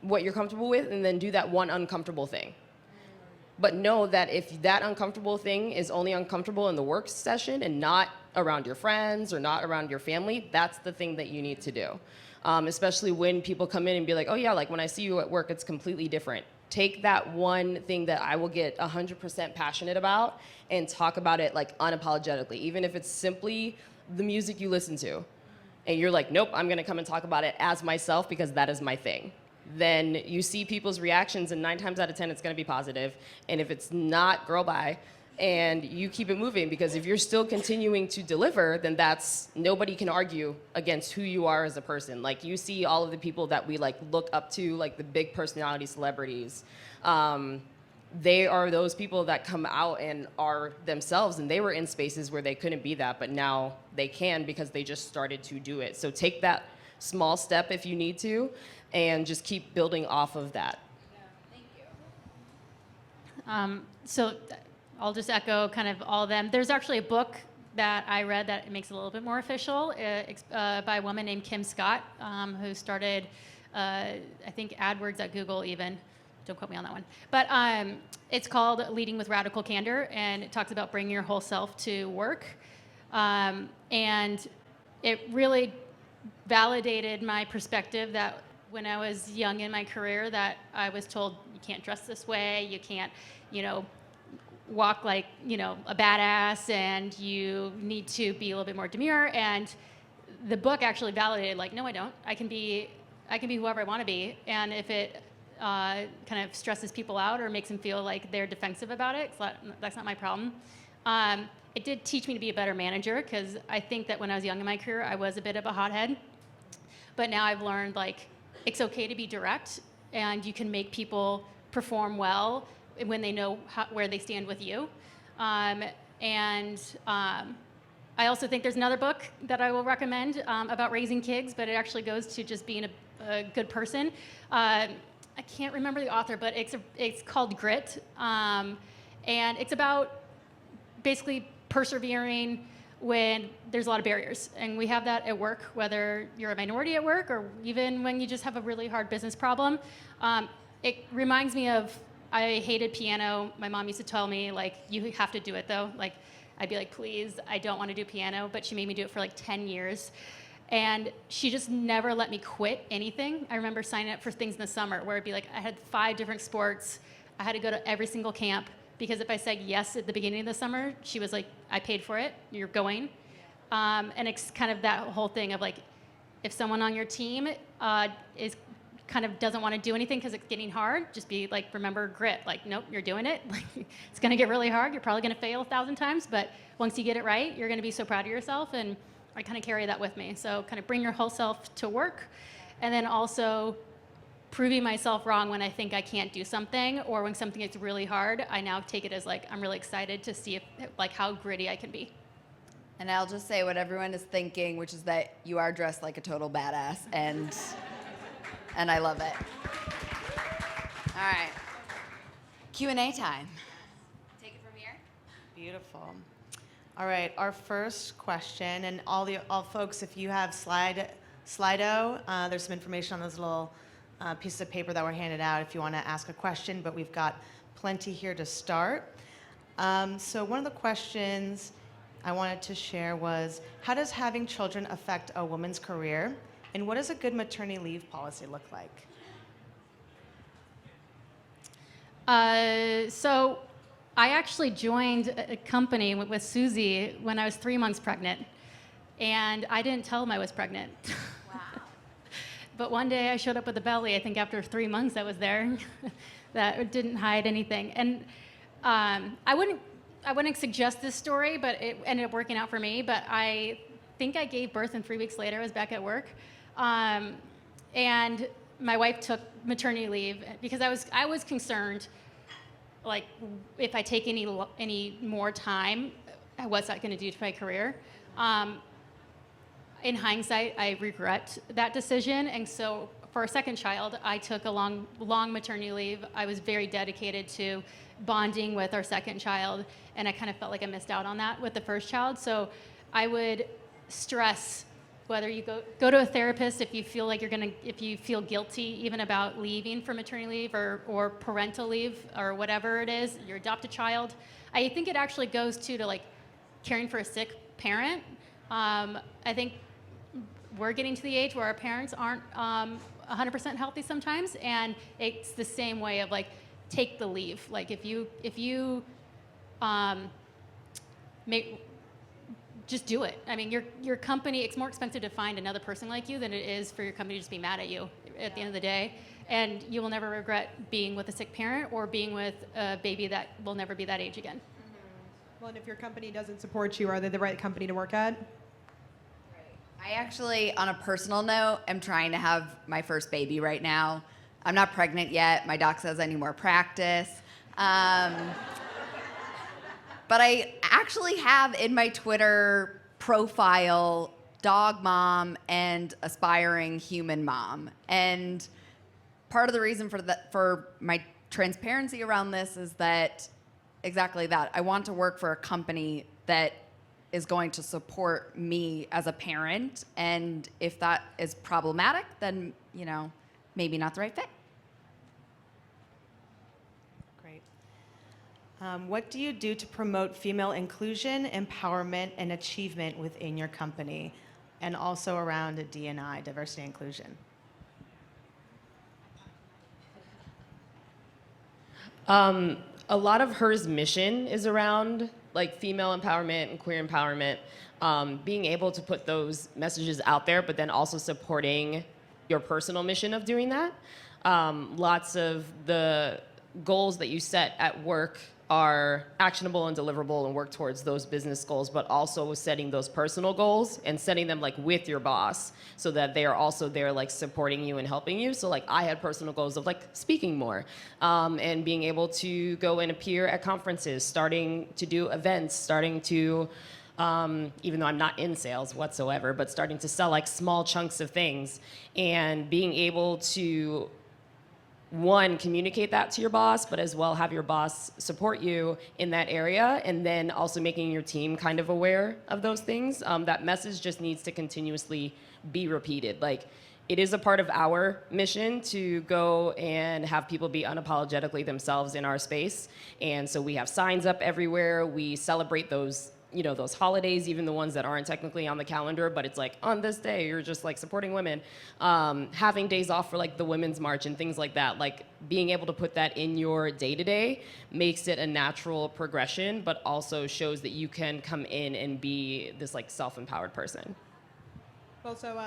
what you're comfortable with and then do that one uncomfortable thing. But know that if that uncomfortable thing is only uncomfortable in the work session and not around your friends or not around your family, that's the thing that you need to do. Especially when people come in and be like, oh yeah, like when I see you at work, it's completely different. Take that one thing that I will get 100% passionate about and talk about it like unapologetically, even if it's simply the music you listen to. And you're like, nope, I'm gonna come and talk about it as myself because that is my thing. Then you see people's reactions, and 9 times out of 10, it's gonna be positive. And if it's not, girl, bye. And you keep it moving, because if you're still continuing to deliver, then nobody can argue against who you are as a person. Like, you see all of the people that we like look up to, like the big personality celebrities. They are those people that come out and are themselves, and they were in spaces where they couldn't be that, but now they can because they just started to do it. So take that small step if you need to, and just keep building off of that. So I'll just echo kind of all of them. There's actually a book that I read that makes it a little bit more official by a woman named Kim Scott, who started, I think, AdWords at Google even. Don't quote me on that one. But it's called Leading with Radical Candor, and it talks about bringing your whole self to work. And it really validated my perspective that when I was young in my career, that I was told, you can't dress this way, you can't, walk like, a badass, and you need to be a little bit more demure. And the book actually validated, like, no, I don't. I can be whoever I want to be. And if it kind of stresses people out or makes them feel like they're defensive about it, that's not my problem. It did teach me to be a better manager, because I think that when I was young in my career, I was a bit of a hothead. But now I've learned, like, it's okay to be direct, and you can make people perform well when they know where they stand with you. I also think there's another book that I will recommend about raising kids, but it actually goes to just being a good person. I can't remember the author, but it's called Grit, and it's about basically persevering when there's a lot of barriers. And we have that at work, whether you're a minority at work or even when you just have a really hard business problem. It reminds me of, I hated piano. My mom used to tell me, like, you have to do it though. Like, I'd be like, please, I don't want to do piano, but she made me do it for like 10 years. And she just never let me quit anything. I remember signing up for things in the summer where it'd be like, I had 5 different sports. I had to go to every single camp, because if I said yes at the beginning of the summer, she was like, I paid for it, you're going. And it's kind of that whole thing of like, if someone on your team doesn't want to do anything because it's getting hard, just be like, remember grit. Like, nope, you're doing it. Like, it's going to get really hard. You're probably going to fail 1,000 times, but once you get it right, you're going to be so proud of yourself. And I kind of carry that with me. So kind of bring your whole self to work, and then also proving myself wrong when I think I can't do something, or when something gets really hard, I now take it as like, I'm really excited to see how gritty I can be. And I'll just say what everyone is thinking, which is that you are dressed like a total badass, and I love it. All right, Q&A time. Take it from here. Beautiful. All right, our first question, and all folks, if you have Slido, there's some information on those little pieces of paper that were handed out if you want to ask a question, but we've got plenty here to start. So one of the questions I wanted to share was, how does having children affect a woman's career, and what does a good maternity leave policy look like? So I actually joined a company with Susie when I was 3 months pregnant. And I didn't tell him I was pregnant. But one day I showed up with a belly, I think after 3 months I was there, that didn't hide anything. And I wouldn't suggest this story, but it ended up working out for me. But I think I gave birth, and 3 weeks later I was back at work. And my wife took maternity leave because I was concerned, like, if I take any more time, what's that going to do to my career? In hindsight, I regret that decision. And so for our second child, I took a long maternity leave. I was very dedicated to bonding with our second child, and I kind of felt like I missed out on that with the first child. So I would stress whether you go to a therapist if you feel like if you feel guilty even about leaving for maternity leave or parental leave or whatever it is, your adopted child. I think it actually goes to like caring for a sick parent. I think we're getting to the age where our parents aren't 100% healthy sometimes, and it's the same way of like, take the leave. Like if you just do it. I mean, your company, it's more expensive to find another person like you than it is for your company to just be mad at you at the end of the day. And you will never regret being with a sick parent or being with a baby that will never be that age again. Well, and if your company doesn't support you, are they the right company to work at? I actually, on a personal note, am trying to have my first baby right now. I'm not pregnant yet. My doc says I need more practice. But I actually have in my Twitter profile dog mom and aspiring human mom. And part of the reason for my transparency around this is that exactly that. I want to work for a company that is going to support me as a parent. And if that is problematic, then, maybe not the right fit. Great. What do you do to promote female inclusion, empowerment, and achievement within your company, and also around D&I, diversity and inclusion? A lot of hers mission is around like female empowerment and queer empowerment, being able to put those messages out there, but then also supporting your personal mission of doing that. Lots of the goals that you set at work are actionable and deliverable and work towards those business goals, but also setting those personal goals and setting them like with your boss so that they are also there like supporting you and helping you. So like I had personal goals of like speaking more and being able to go and appear at conferences, starting to do events, starting to, even though I'm not in sales whatsoever, but starting to sell like small chunks of things and being able to one, communicate that to your boss, but as well have your boss support you in that area, and then also making your team kind of aware of those things. That message just needs to continuously be repeated. Like, it is a part of our mission to go and have people be unapologetically themselves in our space. And so we have signs up everywhere. We celebrate those, those holidays, even the ones that aren't technically on the calendar, but it's like, on this day, you're just like supporting women. Having days off for like the Women's March and things like that, like being able to put that in your day-to-day makes it a natural progression, but also shows that you can come in and be this like self-empowered person. Also,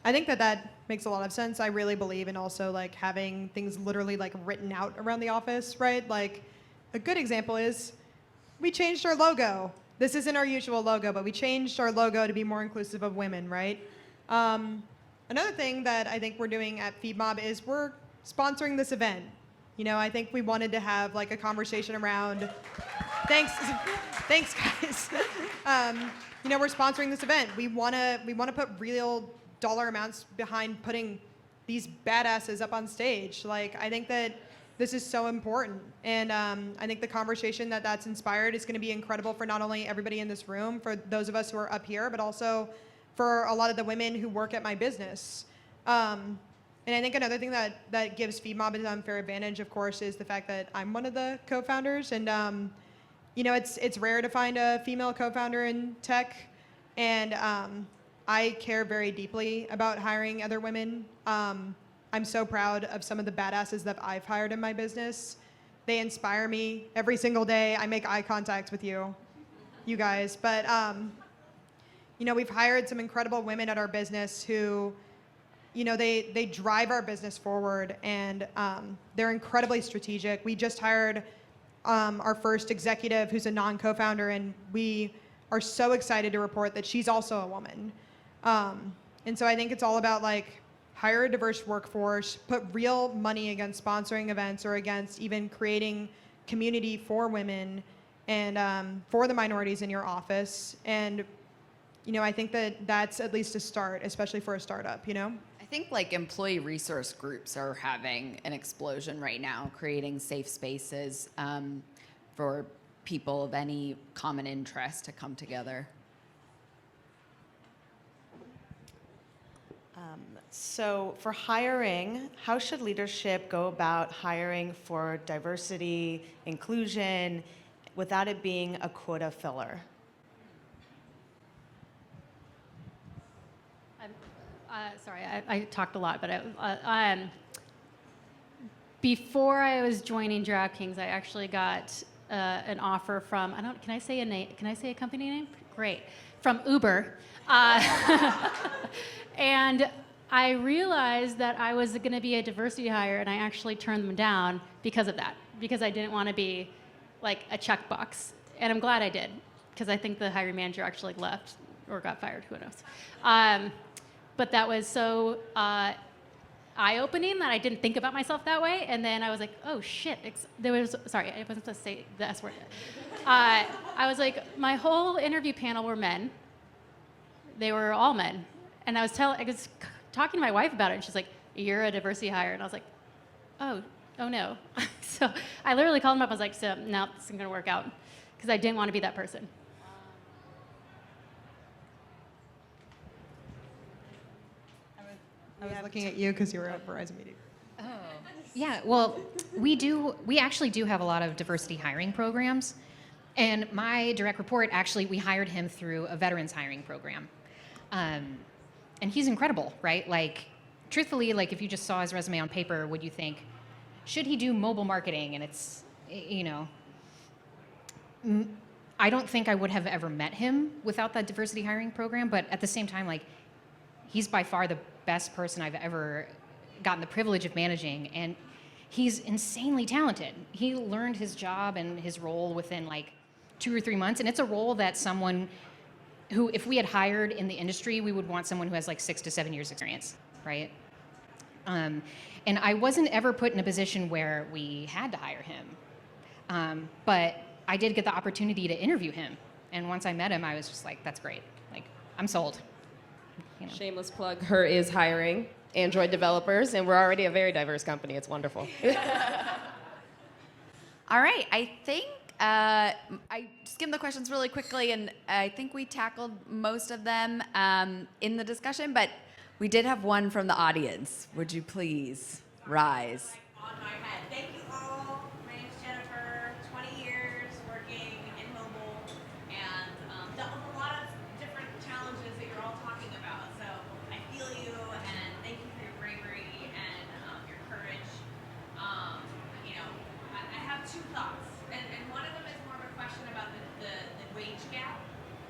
I think that makes a lot of sense. I really believe in also like having things literally like written out around the office, right? Like a good example is we changed our logo. This isn't our usual logo, but we changed our logo to be more inclusive of women, right? Another thing that I think we're doing at FeedMob is we're sponsoring this event. I think we wanted to have like a conversation around, thanks guys. We're sponsoring this event. We wanna put real dollar amounts behind putting these badasses up on stage. Like, I think that this is so important. And I think the conversation that's inspired is gonna be incredible for not only everybody in this room, for those of us who are up here, but also for a lot of the women who work at my business. And I think another thing that gives FeedMob an unfair advantage, of course, is the fact that I'm one of the co-founders. And it's rare to find a female co-founder in tech. And I care very deeply about hiring other women. I'm so proud of some of the badasses that I've hired in my business. They inspire me every single day. I make eye contact with you guys. But, we've hired some incredible women at our business who, they drive our business forward, and they're incredibly strategic. We just hired our first executive who's a non-co-founder, and we are so excited to report that she's also a woman. And so I think it's all about like hire a diverse workforce, put real money against sponsoring events or against even creating community for women and for the minorities in your office. And, I think that that's at least a start, especially for a startup, I think like employee resource groups are having an explosion right now, creating safe spaces for people of any common interest to come together. So for hiring, how should leadership go about hiring for diversity, inclusion, without it being a quota filler? Sorry, I talked a lot, but before I was joining DraftKings, I actually got an offer from, can I say a name? Can I say a company name? Great. From Uber. And I realized that I was going to be a diversity hire, and I actually turned them down because of that, because I didn't want to be like a checkbox. And I'm glad I did, because I think the hiring manager actually left or got fired, who knows. But that was so eye-opening that I didn't think about myself that way. And then I was like, oh shit, sorry, I wasn't supposed to say the S word. I was like, my whole interview panel were men. They were all men. And I was talking to my wife about it, and she's like, you're a diversity hire. And I was like, oh no. So I literally called him up. I was like, so no, this isn't gonna work out, because I didn't want to be that person. I was looking at you because you were at Verizon meeting. Oh, yeah. Well, we actually do have a lot of diversity hiring programs. And my direct report, actually, we hired him through a veterans hiring program. And he's incredible, right? Like, truthfully, like if you just saw his resume on paper, would you think, should he do mobile marketing? And it's, I don't think I would have ever met him without that diversity hiring program. But at the same time, like, he's by far the best person I've ever gotten the privilege of managing, and he's insanely talented. He learned his job and his role within like 2 or 3 months, and it's a role that someone who, if we had hired in the industry, we would want someone who has like 6 to 7 years experience, right? And I wasn't ever put in a position where we had to hire him, but I did get the opportunity to interview him, and once I met him, I was just like, that's great. Like, I'm sold. Shameless plug, Her is hiring Android developers, and we're already a very diverse company. It's wonderful. All right, I think I skimmed the questions really quickly, and I think we tackled most of them in the discussion, but we did have one from the audience. Would you please rise? On my head. Thank you all. My name's Jennifer. 20 years working in mobile and dealt with a lot of different challenges that you're all talking about. So I feel you, and thank you for your bravery and your courage. I have 2 thoughts, and one of them is more of a question about the wage gap.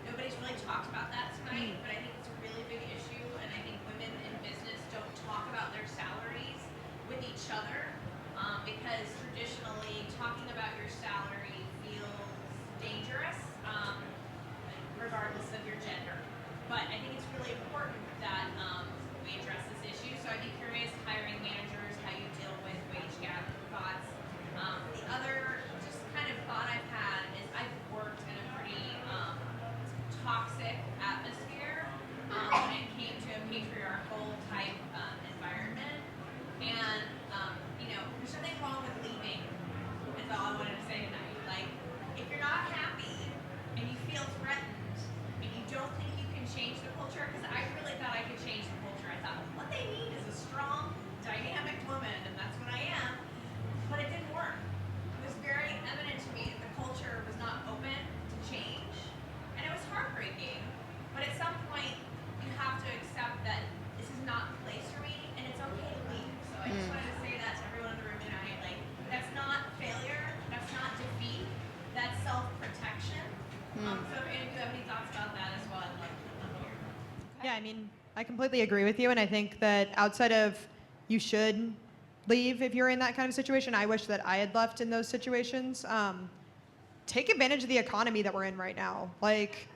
Nobody's really talked about that tonight, but I think it's a really big issue, and I think women in business don't talk about their salaries with each other because I completely agree with you, and I think that outside of you should leave if you're in that kind of situation, I wish that I had left in those situations. Take advantage of the economy that we're in right now. Like,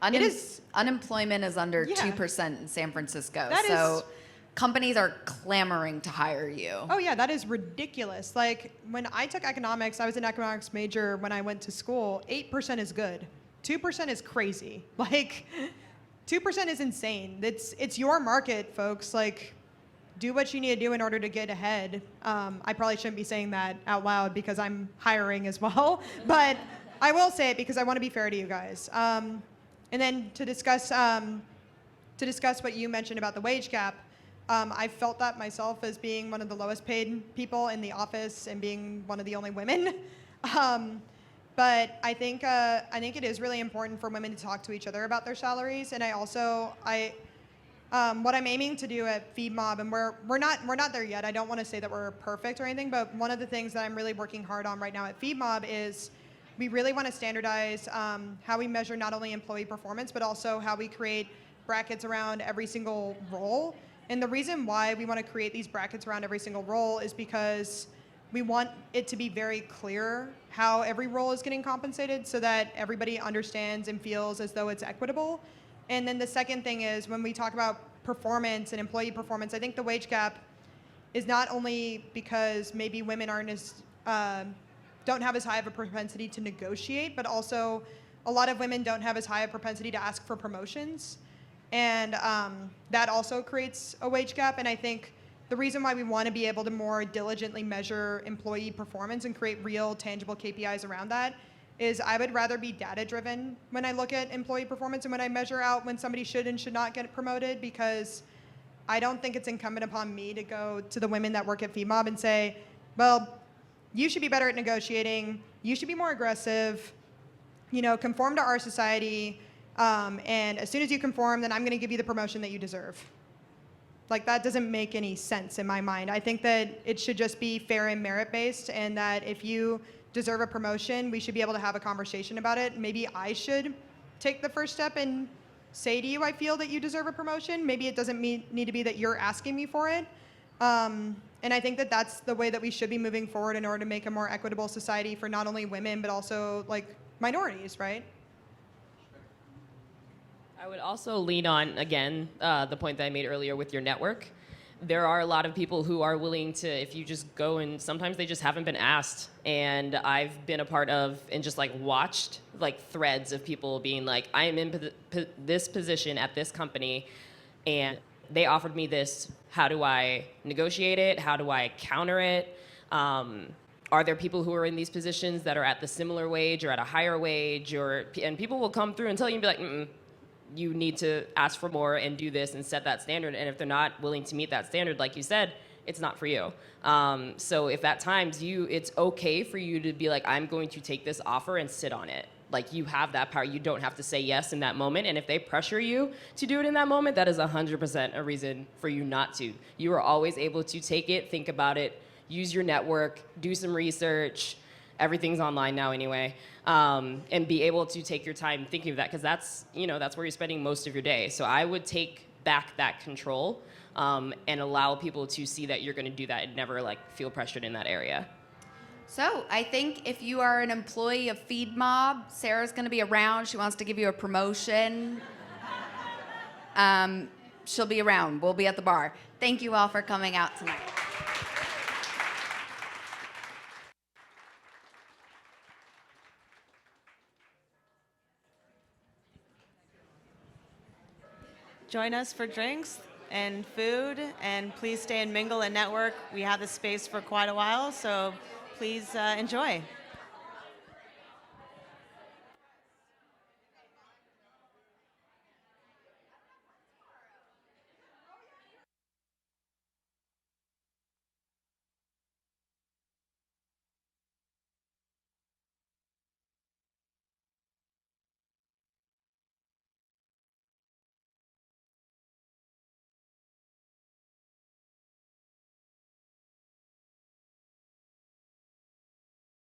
it is Unemployment is under Yeah. 2% in San Francisco. That so is- companies are clamoring to hire you. Oh yeah, that is ridiculous. Like when I took economics, I was an economics major when I went to school. 8% is good. 2% is crazy. Like 2% is insane. It's your market, folks. Like do what you need to do in order to get ahead. I probably shouldn't be saying that out loud because I'm hiring as well, but I will say it because I want to be fair to you guys. And then to discuss what you mentioned about the wage gap, I felt that myself as being one of the lowest paid people in the office and being one of the only women. But I think it is really important for women to talk to each other about their salaries. And what I'm aiming to do at FeedMob, and we're not there yet. I don't want to say that we're perfect or anything, but one of the things that I'm really working hard on right now at FeedMob is we really want to standardize how we measure not only employee performance, but also how we create brackets around every single role. And the reason why we want to create these brackets around every single role is because we want it to be very clear how every role is getting compensated so that everybody understands and feels as though it's equitable. And then the second thing is when we talk about performance and employee performance, I think the wage gap is not only because maybe women don't have as high of a propensity to negotiate, but also a lot of women don't have as high a propensity to ask for promotions. And that also creates a wage gap. And I think the reason why we want to be able to more diligently measure employee performance and create real tangible KPIs around that is I would rather be data driven when I look at employee performance and when I measure out when somebody should and should not get promoted, because I don't think it's incumbent upon me to go to the women that work at FeedMob and say, well, you should be better at negotiating, you should be more aggressive, conform to our society, and as soon as you conform, then I'm going to give you the promotion that you deserve. Like, that doesn't make any sense in my mind. I think that it should just be fair and merit-based, and that if you deserve a promotion, we should be able to have a conversation about it. Maybe I should take the first step and say to you, I feel that you deserve a promotion. Maybe it doesn't need to be that you're asking me for it. And I think that that's the way that we should be moving forward in order to make a more equitable society for not only women, but also like minorities, right? I would also lean on, again, the point that I made earlier with your network. There are a lot of people who are willing to, if you just go and sometimes they just haven't been asked. And I've been a part of and just like watched like threads of people being like, I am in this position at this company and they offered me this. How do I negotiate it? How do I counter it? Are there people who are in these positions that are at the similar wage or at a higher wage? And people will come through and tell you and be like, you need to ask for more and do this and set that standard. And if they're not willing to meet that standard, like you said, it's not for you. So if at times it's okay for you to be like, I'm going to take this offer and sit on it. Like, you have that power. You don't have to say yes in that moment. And if they pressure you to do it in that moment, that is 100% a reason for you not to. You are always able to take it, think about it, use your network, do some research. Everything's online now anyway. And be able to take your time thinking of that, because that's where you're spending most of your day. So I would take back that control and allow people to see that you're going to do that and never like feel pressured in that area. So I think if you are an employee of FeedMob, Sarah's going to be around. She wants to give you a promotion. She'll be around. We'll be at the bar. Thank you all for coming out tonight. Join us for drinks and food, and please stay and mingle and network. We have the space for quite a while, so please enjoy.